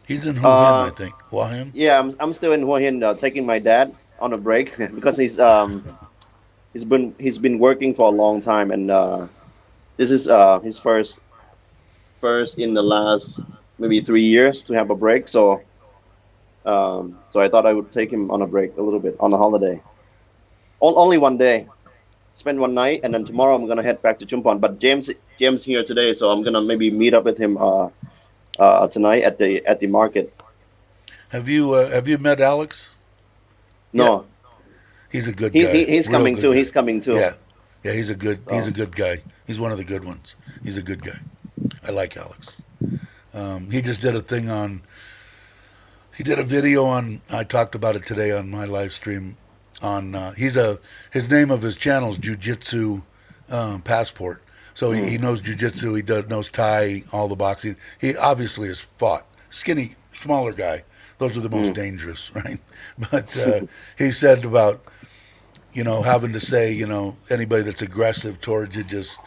He's in Hua Hin, I Uh, think. Hua Hin? yeah, I'm still in Hua Hin, taking my dad on a break because he's been working for a long time, and this is his first in the last maybe 3 years to have a break. So I thought I would take him on a break a little bit on a holiday. Only one day, spend one night, and then tomorrow I'm gonna head back to Chumpon. But James here today, so I'm gonna maybe meet up with him tonight at the market. Have you met Alex? Yeah, No, he's a good he's guy. he's Real coming good too. guy. He's coming too. Yeah. Yeah, he's a So good guy. He's one of the good ones. He's a good guy. I like Alex. He just did a thing on he did a video on I talked about it today on my live stream on his name of his channel is Jiu-Jitsu Passport. So he mm, knows jiu-jitsu, knows Thai, all the boxing. He obviously has fought. Skinny, smaller guy. Those are the most mm, dangerous, right? But he said about, having to say, anybody that's aggressive towards you, just,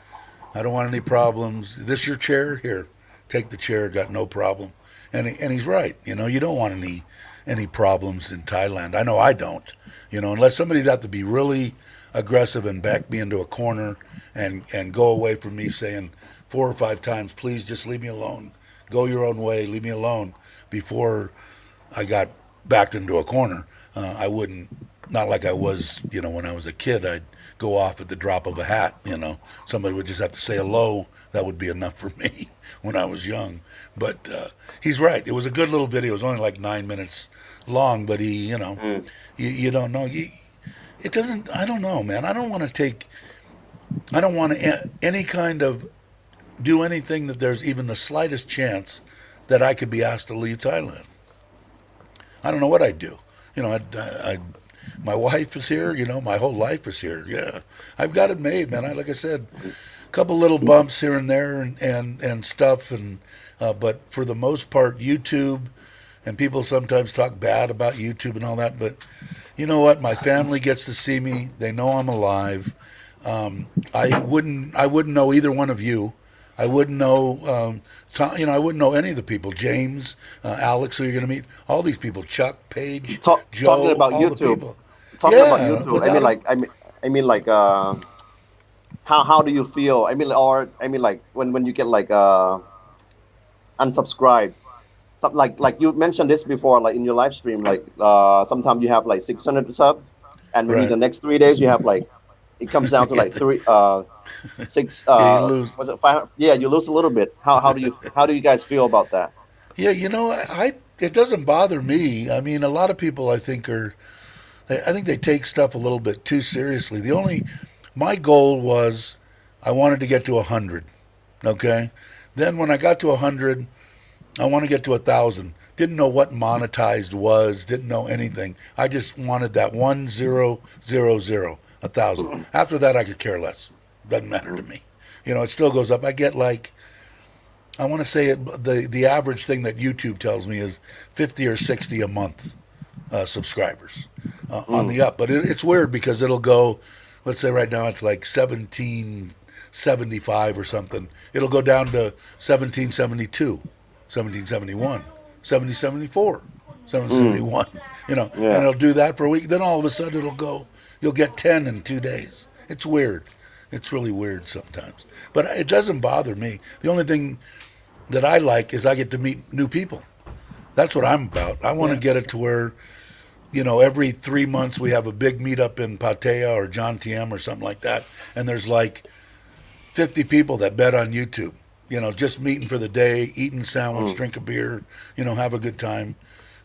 I don't want any problems. This your chair? Here, take the chair. Got no problem. And he's right. You don't want any problems in Thailand. I know I don't. Unless somebody'd have to be really aggressive and back me into a corner and go away from me saying 4 or 5 times, please just leave me alone. Go your own way. Leave me alone. Before I got backed into a corner, I wouldn't. Not like I was, when I was a kid. I'd go off at the drop of a hat. Somebody would just have to say hello. That would be enough for me when I was young. But he's right. It was a good little video. It was only like 9 minutes long, but mm. you don't know. It doesn't. I don't know, man. I don't want to take. I don't want to any kind of do anything that there's even the slightest chance that I could be asked to leave Thailand. I don't know what I'd do. My wife is here. My whole life is here. Yeah, I've got it made, man. Like I said, a couple little bumps here and there and stuff, but for the most part, YouTube. And people sometimes talk bad about YouTube and all that, but you know what? My family gets to see me. They know I'm alive. I wouldn't know either one of you. I wouldn't know, I wouldn't know any of the people. James, Alex, who you're going to meet. All these people. Chuck, Paige, Talking Joe, about all the YouTube. people. Talking about Yeah, YouTube. without them. I mean like how do you feel? Like when you get like unsubscribe. Some, like you mentioned this before, like in your live stream, like sometimes you have like 600 subs, and maybe Right. the next 3 days you have like it comes down to yeah, like three six yeah, you lose. was it 500? Yeah, you lose a little bit. How do you guys feel about that? Yeah, it doesn't bother me. I mean, a lot of people I think I think they take stuff a little bit too seriously. My goal was I wanted to get to 100. Okay. Then when I got to 100, I want to get to 1,000. Didn't know what monetized was. Didn't know anything. I just wanted that 1,000, 1,000. After that, I could care less. Doesn't matter to Mm, me. It still goes up. I get like I want to say the average thing that YouTube tells me is 50 or 60 a month subscribers on mm, the up. But it's weird because it'll go. Let's say right now it's like 1775 or something. It'll go down to 1772, 1771, 1774, mm, 1771. And yeah. it'll do that for a week. Then all of a sudden it'll go. You'll get 10 in 2 days. It's weird. It's really weird sometimes. But it doesn't bother me. The only thing that I like is I get to meet new people. That's what I'm about. I want to Yeah. get it to where, every 3 months we have a big meetup in Pattaya or John TM or something like that. And there's like 50 people that bet on YouTube. just meeting for the day, eating a sandwich, Mm. drink a beer, have a good time.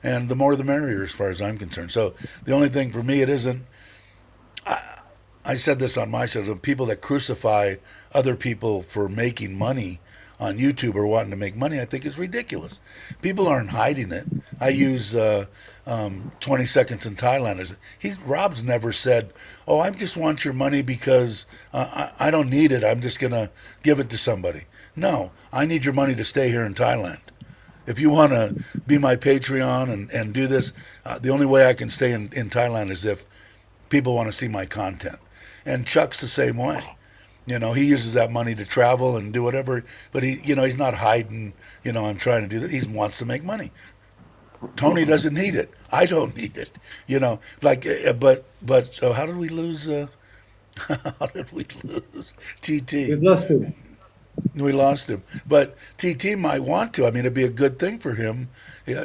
And the more the merrier as far as I'm concerned. So the only thing for me, it isn't, I said this on my show, the people that crucify other people for making money on YouTube or wanting to make money, I think is ridiculous. People aren't hiding it. I use 20 seconds in Thailand. Rob's never said, "Oh, I just want your money because I don't need it. I'm just gonna give it to somebody." No, I need your money to stay here in Thailand. If you want to be my Patreon and do this, the only way I can stay in Thailand is if people want to see my content. And Chuck's the same way. He uses that money to travel and do whatever, but he's not hiding, I'm trying to do that. He wants to make money. Tony doesn't need it. I don't need it. But how did we lose? How did we lose TT? We've lost him. We lost him. But TT might want to. I mean, it'd be a good thing for him.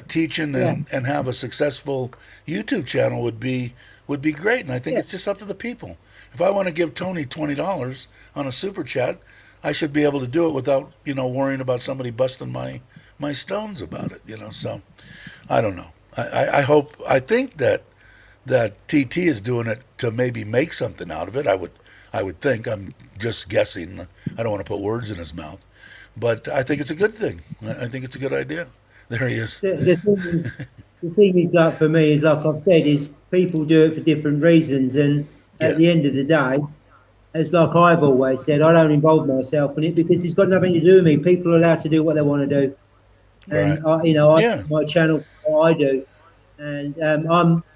Teaching Yeah. and have a successful YouTube channel would be great. And I think Yeah. it's just up to the people. If I want to give Tony $20 on a super chat, I should be able to do it without worrying about somebody busting my stones about it. So I don't know. I think that TT is doing it to maybe make something out of it. I would think. I'm just guessing. I don't want to put words in his mouth, but I think it's a good thing. I think it's a good idea. There he is. The thing is, like for me, is like I've said, is people do it for different reasons, and Yeah. at the end of the day, as like I've always said, I don't involve myself in it because it's got nothing to do with me. People are allowed to do what they want to do, Right. and I Yeah. my channel for what I do, and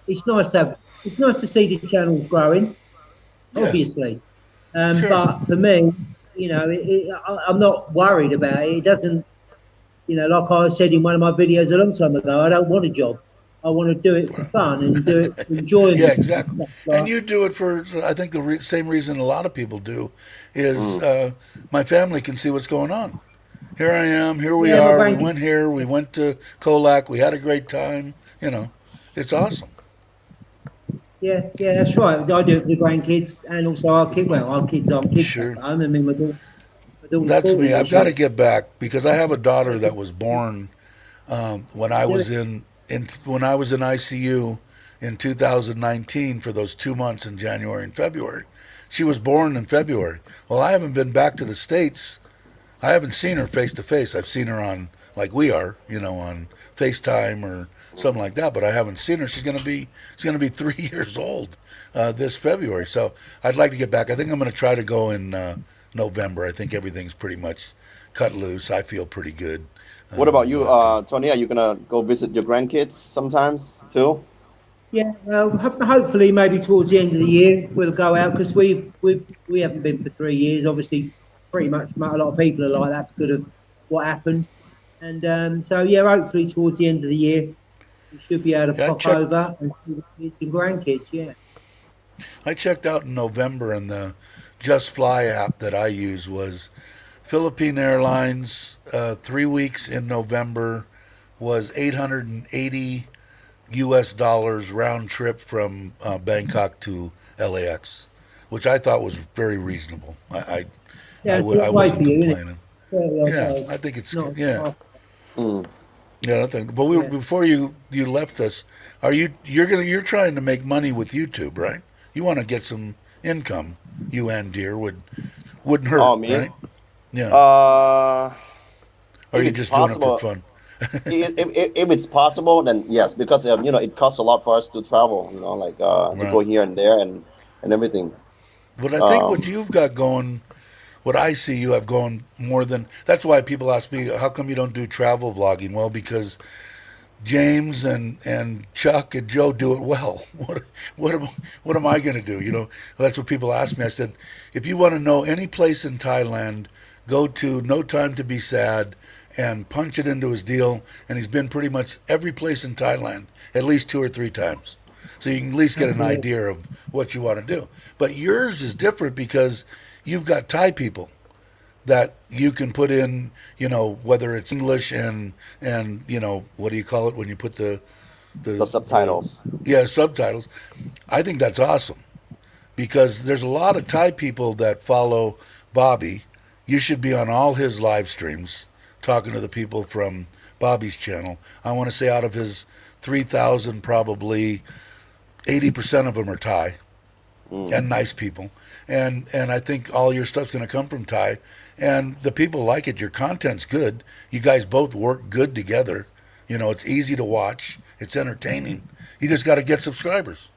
it's nice to see the channel growing, Yeah. obviously, Sure. but for me, I'm not worried about it. It doesn't, like I said in one of my videos a long time ago, I don't want a job. I want to do it for fun and do it for Yeah, enjoyment. exactly. Stuff And like, you do it for, I think, the same reason a lot of people do is Mm. my family can see what's going on. Here I am. Here we yeah, my are. We grandkids. went here. We went to Colac. We had a great time. It's awesome. Yeah, that's right. I do it for the grandkids and also our kids. Well, our kids aren't kids back Sure. at home. I mean, my daughter's That's 40 me. I've this got to year. get back because I have a daughter that was born when I Yeah, was in ICU in 2019 for those 2 months in January and February. She was born in February. Well, I haven't been back to the States. I haven't seen her face to face. I've seen her on like we are, on FaceTime or something like that. But I haven't seen her. She's gonna be 3 years old this February. So I'd like to get back. I think I'm gonna try to go in November. I think everything's pretty much cut loose. I feel pretty good. What about you, But Tony? Are you gonna go visit your grandkids sometimes too? yeah. Hopefully, maybe towards the end of the year, we'll go out because we haven't been for 3 years. Obviously, pretty much a lot of people are like that because of what happened. And so, yeah, hopefully towards the end of the year, we should be able to yeah, pop over and see the kids and grandkids. Yeah. I checked out in November, and the Just Fly app that I use was Philippine Airlines. 3 weeks in November was 880 U.S. dollars round trip from Bangkok to LAX, which I thought was very reasonable. Yeah, it's a I long way for wasn't you, isn't it? complaining. 30 odd Yeah, days. I think it's Not yeah. far. Mm. Yeah, I think. But Yeah. before you left us, you're trying to make money with YouTube, right? You want to get some income. You and Deer wouldn't hurt, Oh, me? right? Yeah. Uh, Or are if you it's just doing it for possible, fun? if it's possible, then yes, because it costs a lot for us to travel. Like to go Right. here and there and everything. But I think what Um, you've got going, what I see you have going more than that's why people ask me, how come you don't do travel vlogging? Well, because James and Chuck and Joe do it well. What am I going to do? That's what people ask me. I said, if you want to know any place in Thailand, go to No Time to Be Sad and punch it into his deal. And he's been pretty much every place in Thailand at least 2 or 3 times. So you can at least get an Absolutely. idea of what you want to do. But yours is different because you've got Thai people that you can put in, whether it's English and what do you call it when you put the the subtitles. yeah, subtitles. I think that's awesome because there's a lot of Thai people that follow Bobby you should be on all his live streams talking to the people from Bobby's channel. I want to say out of his 3,000, probably 80% of them are Thai and nice people. And I think all your stuff's going to come from Thai. And the people like it. Your content's good. You guys both work good together. You know, it's easy to watch. It's entertaining. You just got to get subscribers.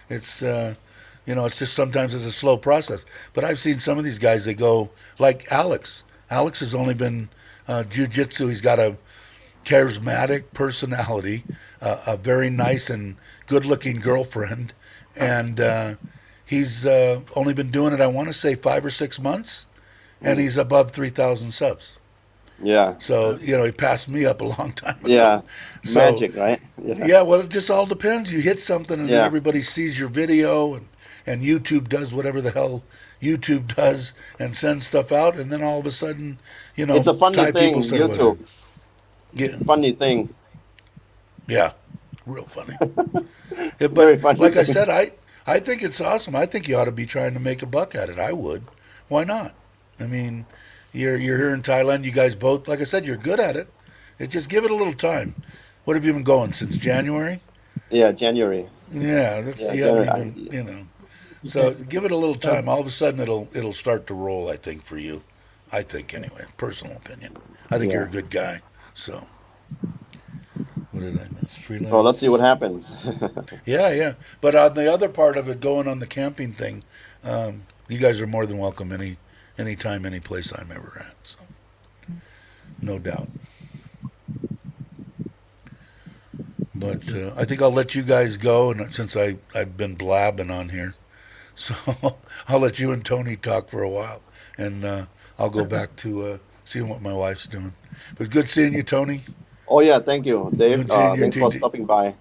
It's it's just sometimes it's a slow process. But I've seen some of these guys. They go like Alex. Alex has only been jiu-jitsu. He's got a charismatic personality, a very nice and good-looking girlfriend, and he's only been doing it, I want to say, 5 or 6 months, and he's above 3,000 subs. Yeah. So, he passed me up a long time ago. Yeah. So, Magic, right? yeah, well, it just all depends. You hit something, and then Yeah. everybody sees your video, and YouTube does whatever the hell YouTube does and sends stuff out, and then all of a sudden, It's a funny Thai thing, people start YouTube. Yeah, Funny thing. yeah, real funny. Yeah, Very but funny like I thing. said, I think it's awesome. I think you ought to be trying to make a buck at it. I would. Why not? I mean, you're here in Thailand. You guys both, like I said, you're good at it. Just give it a little time. What have you been going since January? Yeah, January. Yeah, Yeah, you haven't January. even. So give it a little time. All of a sudden, it'll start to roll. I think for you. I think anyway. Personal opinion. I think you're a good guy. So. What did I miss? Freelance. Well, let's see what happens. Yeah. But on the other part of it, going on the camping thing, you guys are more than welcome anytime, any place I'm ever at. So, no doubt. But I think I'll let you guys go, and since I've been blabbing on here, so I'll let you and Tony talk for a while, and I'll go back to seeing what my wife's doing. But good seeing you, Tony. Oh yeah, thank you, Dave. Good seeing you, Thanks for TT. stopping by.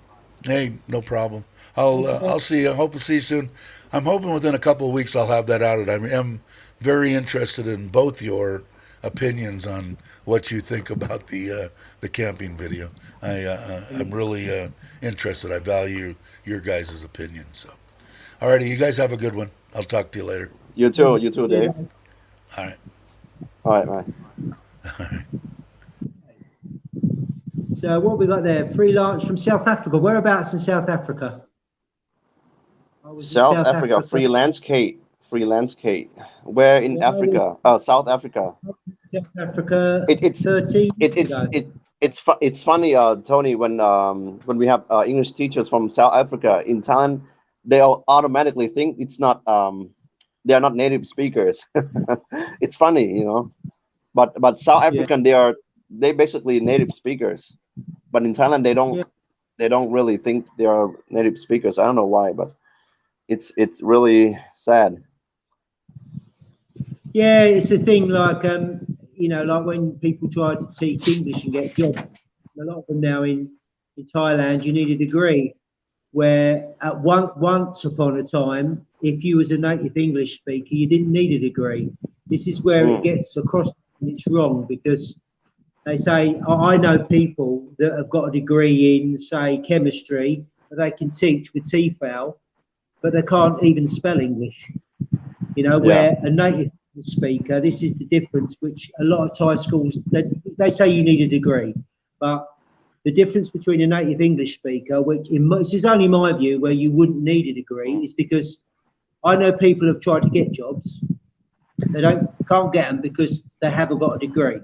Hey, no problem. I'll see you. I hope to see you soon. I'm hoping within a couple of weeks I'll have that out. I am very interested in both your opinions on what you think about the camping video. I'm really interested. I value your guys' opinion. So, alrighty, you guys have a good one. I'll talk to you later. You too, Dave. All right. All right, bye. All right. So what we got there? Freelance from South Africa. Whereabouts in South Africa? I was in South Africa, freelance Kate. Freelance Kate. Where in Yeah, Africa? South Africa. South Africa. It's 13 it, years it's ago. it's funny, Tony, when we have English teachers from South Africa in Thailand, they all automatically think it's not they are not native speakers. It's funny, but South Yeah. African, they basically native speakers, but in Thailand they don't really think they are native speakers. I don't know why, but it's really sad. Yeah, it's a thing like like when people try to teach English and get jobs. A lot of them now in Thailand, you need a degree. Where at once upon a time, if you was a native English speaker, you didn't need a degree. This is where it gets across, and it's wrong because they say I know people that have got a degree in, say, chemistry, that they can teach with TEFL, but they can't even spell English. Where a native speaker, this is the difference, which a lot of Thai schools, they say you need a degree, but the difference between a native English speaker, which this is only my view, where you wouldn't need a degree, is because I know people have tried to get jobs, they can't get them because they haven't got a degree.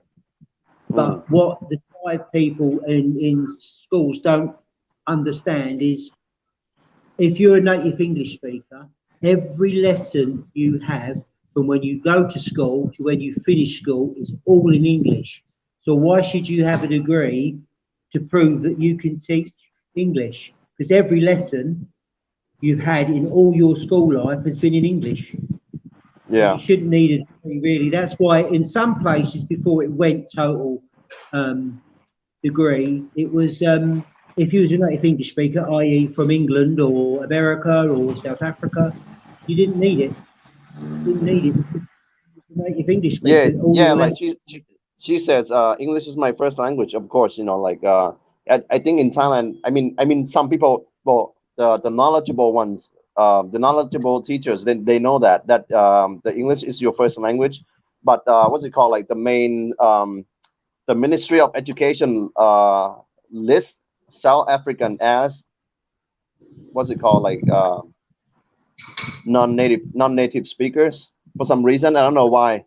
But what the Thai people in schools don't understand is, if you're a native English speaker, every lesson you have from when you go to school to when you finish school is all in English. So why should you have a degree to prove that you can teach English? Because every lesson you've had in all your school life has been in English. Yeah. You shouldn't need a degree, really. That's why in some places, before it went total degree, it was if you was a native English speaker, i.e. from England or America or South Africa, you didn't need it. You didn't need it because you was a native English speaker. Yeah, like she says, English is my first language. Of course, I think in Thailand, I mean, some people, well, the knowledgeable ones, the knowledgeable teachers, they know that the English is your first language, but what's it called? Like the main the Ministry of Education list South African as what's it called? Like non-native speakers for some reason. I don't know why.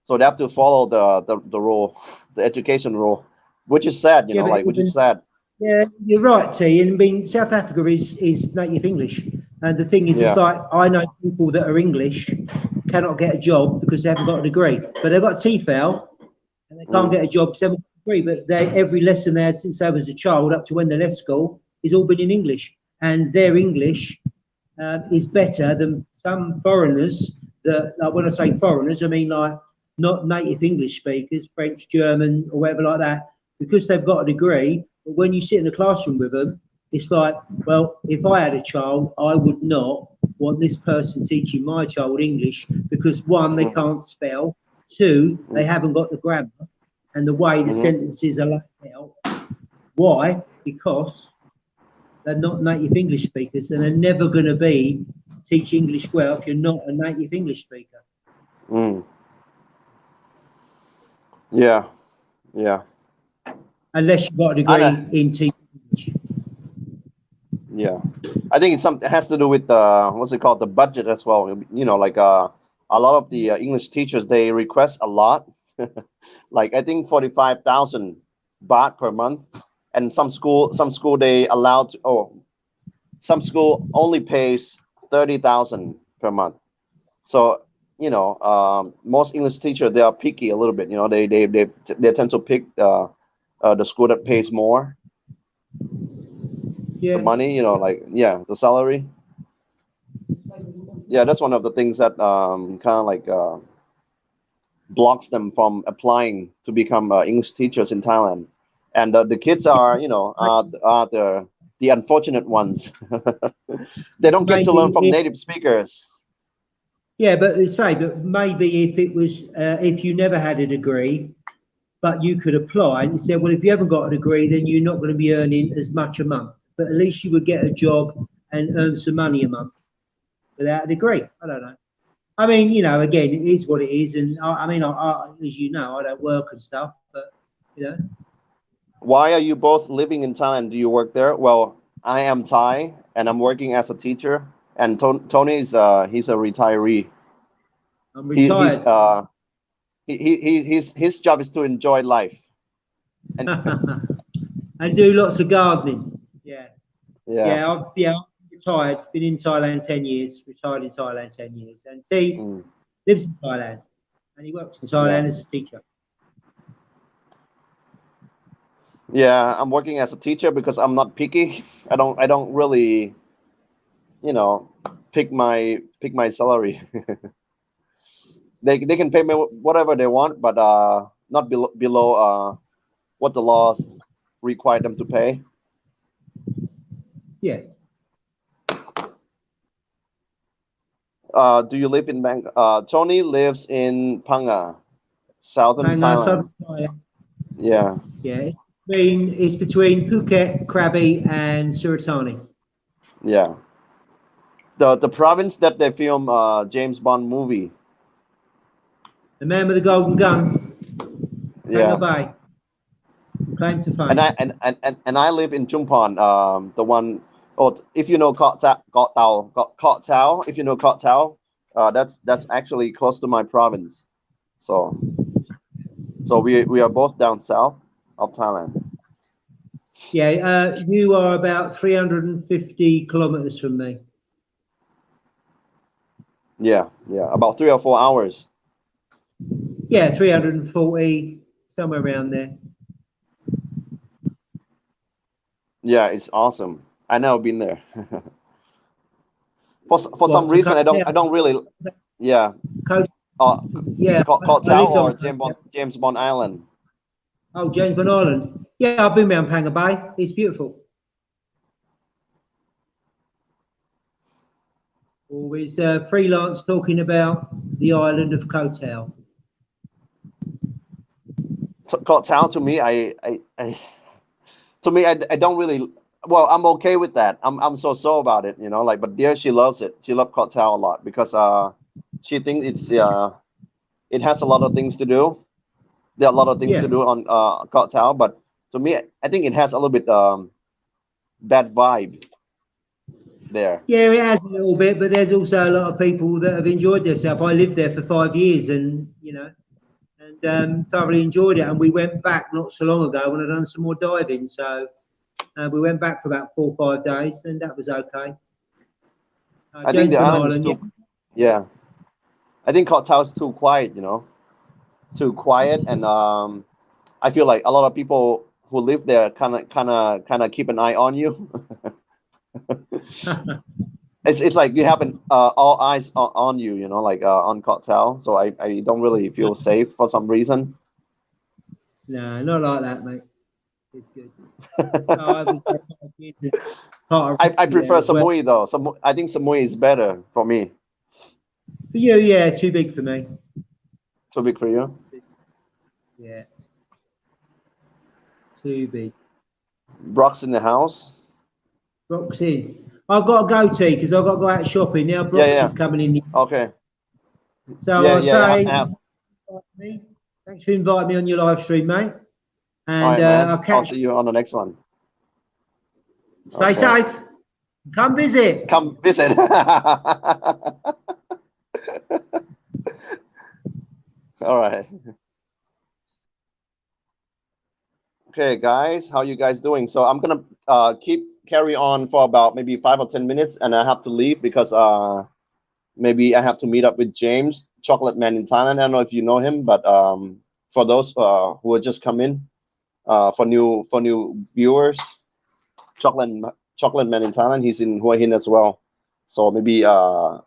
So they have to follow the rule, the education rule, which is sad, Yeah, but like which is even, sad. yeah, you're right, T. And I mean, South Africa is native English, and the thing is, it's Yeah. like I know people that are English cannot get a job because they haven't got a degree, but they've got a TEFL and they can't Mm. get a job because they haven't got a degree. But they every lesson they had since they was a child up to when they left school is all been in English, and their English is better than some foreigners. That, like when I say foreigners, I mean like not native English speakers, French, German, or whatever like that, because they've got a degree. But when you sit in the classroom with them, it's like, well, if I had a child, I would not want this person teaching my child English because one, they Mm-hmm. can't spell, two, they haven't got the grammar and the way the Mm-hmm. sentences are laid out. Why? Because they're not native English speakers and they're never going to be teach English well if you're not a native English speaker. Mm. Yeah. Yeah. Unless you've got a I degree know. in teaching English. Yeah. I think it's something it has to do with what's it called, the budget as well. Like a lot of the English teachers they request a lot, like I think 45,000 baht per month, and some school they allowed to, some school only pays 30,000 per month. So most English teachers they are picky a little bit. They tend to pick the school that pays more the Yeah. money. Like the salary. Yeah, that's one of the things that kind of like blocks them from applying to become English teachers in Thailand. And the kids are are the unfortunate ones. They don't get to learn from Maybe if, native speakers. yeah, but they say, but maybe if it was, if you never had a degree, but you could apply and you said, well, if you haven't got a degree, then you're not going to be earning as much a month, but at least you would get a job and earn some money a month without a degree. I don't know. I mean, again, it is what it is. And I mean, as you know, I don't work and stuff, but, you know, Why are you both living in Thailand? Do you work there? Well, I am Thai and I'm working as a teacher. And Tony is he's a retiree. I'm He he's retired. his job is to enjoy life. And I do lots of gardening. Yeah. yeah. I'm retired. Been in Thailand 10 years. Retired in Thailand 10 years. And T Mm, lives in Thailand, and he works in yeah. Thailand as a teacher. Yeah, I'm working as a teacher because I'm not picky. I don't really, you know, pick my salary. They can pay me whatever they want, but not below what the laws require them to pay. Yeah. Do you live in Bang? Tony lives in Panga, southern Panga, Thailand. Southern Thailand. Yeah, Yeah. It's between Phuket, Krabi, and Suratani. yeah. The province that they film James Bond movie. The man with the golden gun, Panga Yeah, Bay, claim to and fame. I live in Chumphon. The one, or if you know Koh Tao, if you know Koh Tao, that's actually close to my province. So we are both down south of Thailand. Yeah, you are about 350 kilometers from me. Yeah, yeah, about 3 or 4 hours. Yeah, 340, somewhere around there. Yeah, it's awesome. I never been there. For some What, to reason, Koh I don't really. Yeah, Tao? uh, Yeah, Koh I Tao lived on or Koh Tao. James Bond Island. Oh, James Bond Island. Yeah, I've been around Panga Bay. It's beautiful. Always freelance talking about the island of Koh Tao. Koh Tao to me, I don't really. Well, I'm okay with that. I'm so about it, like. But dear, she loves it. She loves Koh Tao a lot because she thinks it's it has a lot of things to do. There are a lot of things to Yeah. do on Koh Tao, but to me, I think it has a little bit bad vibe there. Yeah, it has a little bit, but there's also a lot of people that have enjoyed themselves. I lived there for 5 years, and thoroughly enjoyed it. And we went back not so long ago when I'd done some more diving. So we went back for about 4 or 5 days, and that was okay. I think the Gentleman island is Island, yeah. too, yeah. I think Koh Tao is too quiet, too quiet, and I feel like a lot of people who live there kind of keep an eye on you. It's like you have all eyes on you, like on Koh Tao. So I don't really feel safe for some reason. No, not like that, mate. It's good. No, I was there 5 years and part of I there prefer as well. Samui though. I think Samui is better for me. For you, yeah, too big for me. Too big for you. Yeah, too big. Brock's in the house. Brock's in. I've got to go, T, because I've got to go out shopping now. Yeah, Brock's yeah. is coming in. Okay. So Yeah, I'll yeah. say, thanks for inviting me on your live stream, mate. All And right, man. I'll I'll catch see you. you on the next one. Stay Okay. safe. Come visit. Come visit. All right. Okay, guys, how you guys doing? So I'm gonna carry on for about maybe 5 or 10 minutes, and I have to leave because maybe I have to meet up with James, Chocolate Man in Thailand. I don't know if you know him, but for those who are just come in, for new viewers, Chocolate Chocolate Man in Thailand, he's in Hua Hin as well. So maybe I'll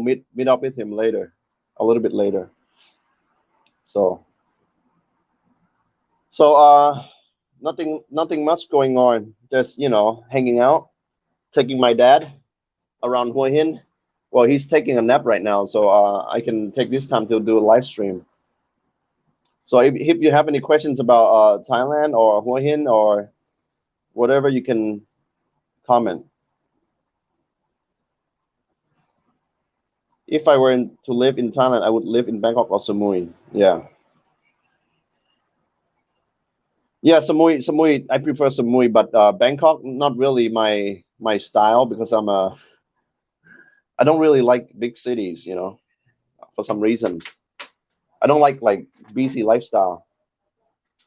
meet up with him later, a little bit later. So nothing much going on. Just hanging out, taking my dad around Hua Hin. Well, he's taking a nap right now, so I can take this time to do a live stream. So if you have any questions about Thailand or Hua Hin or whatever, you can comment. If I were to live in Thailand, I would live in Bangkok or Samui. Yeah. Yeah, Samui. I prefer Samui, but Bangkok not really my style because I don't really like big cities, for some reason. I don't like busy lifestyle.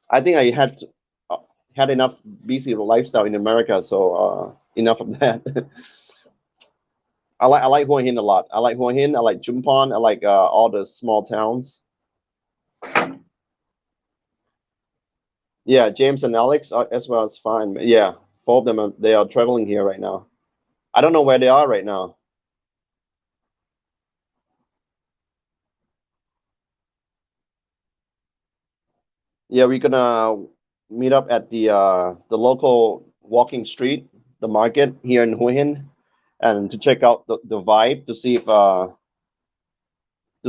I think I had enough busy lifestyle in America, so enough of that. I like Hua Hin a lot. I like Hua Hin. I like Chumpon. I like all the small towns. Yeah, James and Alex as well is fine. Yeah, four of them they are traveling here right now. I don't know where they are right now. Yeah, we're gonna meet up at the local walking street, the market here in Hua Hin, and to check out the vibe to see if to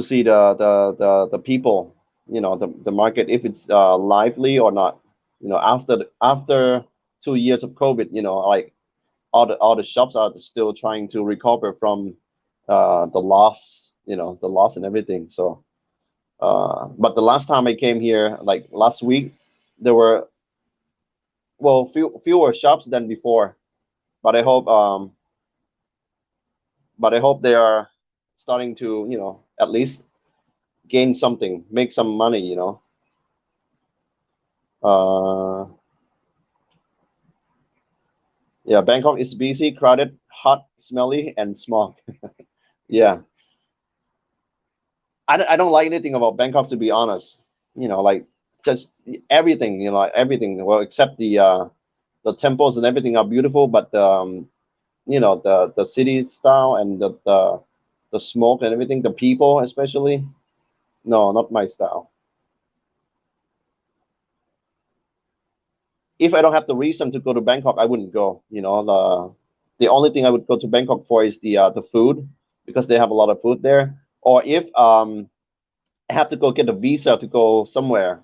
see the people, the market if it's lively or not. After 2 years of COVID, like all the shops are still trying to recover from the loss, the loss and everything. So, but the last time I came here, like last week, there were fewer shops than before. But I hope they are starting to at least gain something, make some money. Uh, yeah, Bangkok is busy, crowded, hot, smelly, and smog. Yeah, I don't like anything about Bangkok, to be honest. Like just everything. Everything. Well, except the temples and everything are beautiful, but the city style and the smoke and everything, the people especially. No, not my style. If I don't have the reason to go to Bangkok, I wouldn't go. The only thing I would go to Bangkok for is the food because they have a lot of food there. Or if I have to go get a visa to go somewhere,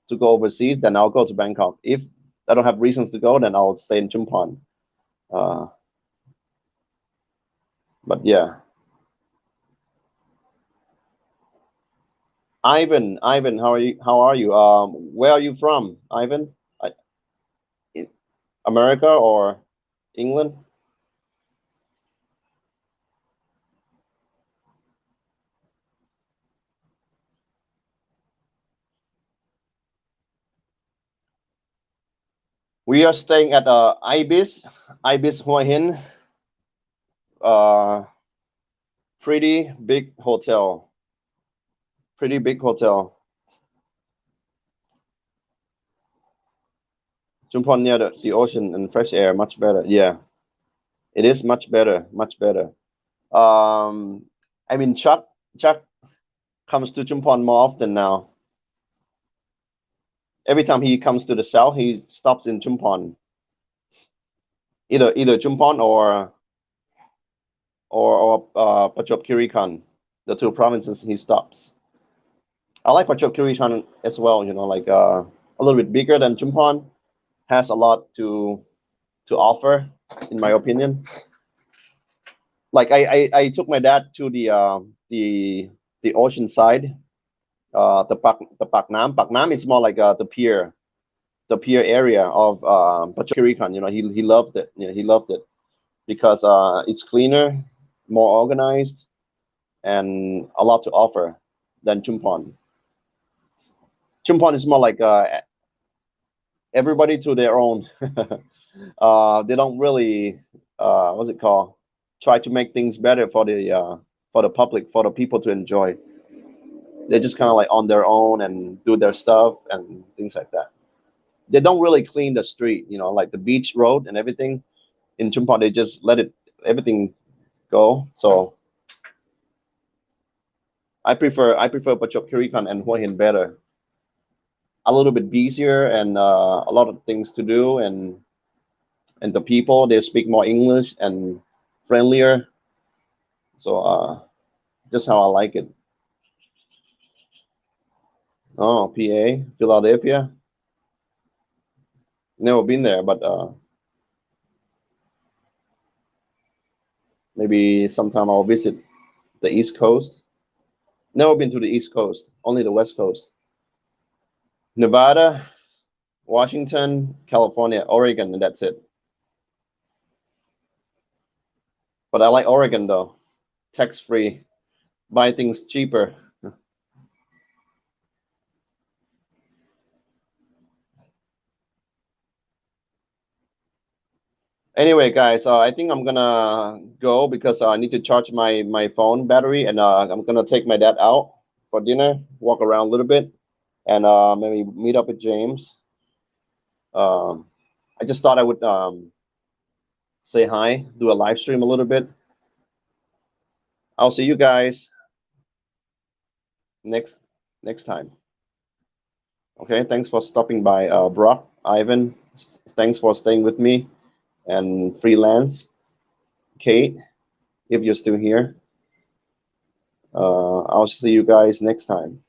to go overseas, then I'll go to Bangkok. If I don't have reasons to go, then I'll stay in Chumpon. Uh, but yeah. Ivan, Ivan, how are you? How are you? Where are you from, Ivan? In America or England? We are staying at Ibis Hua Hin, uh, pretty big hotel. Pretty big hotel. Chumpon near the ocean and fresh air, much better. Yeah, it is much better, much better. I mean, Chuck comes to Chumpon more often now. Every time he comes to the south, he stops in Chumpon. Either Chumpon or Pachop Kirikan, the two provinces he stops. I like Pachop Kirikan as well. You know, like a little bit bigger than Chumpon, has a lot to offer, in my opinion. Like I took my dad to the ocean side, the Pak Nam. Pak Nam is more like the pier area of Pachop Kirikan. You know, he loved it. You know, he loved it because it's cleaner, more organized, and a lot to offer than Chumpon. Chumpon is more like everybody to their own. They don't really what's it called? Try to make things better for the public, for the people to enjoy. They're just kind of like on their own and do their stuff and things like that. They don't really clean the street, you know, like the beach road and everything. In Chumpon, they just let it everything go. So I prefer Pachop Kirikan and Hua Hin better. A little bit busier and a lot of things to do, and the people, they speak more English and friendlier. So just how I like it. Oh, PA, Philadelphia. Never been there, but maybe sometime I'll visit the East Coast. Never been to the East Coast, only the West Coast. Nevada, Washington, California, Oregon, and that's it. But I like Oregon though, tax free, buy things cheaper. Anyway, guys, I think I'm gonna go because I need to charge my phone battery, and I'm gonna take my dad out for dinner, walk around a little bit, and maybe meet up with James. Um, I just thought I would say hi, do a live stream a little bit. I'll see you guys next time. Okay, thanks for stopping by, Brock, Ivan. Thanks for staying with me, and Freelance, Kate, if you're still here. I'll see you guys next time.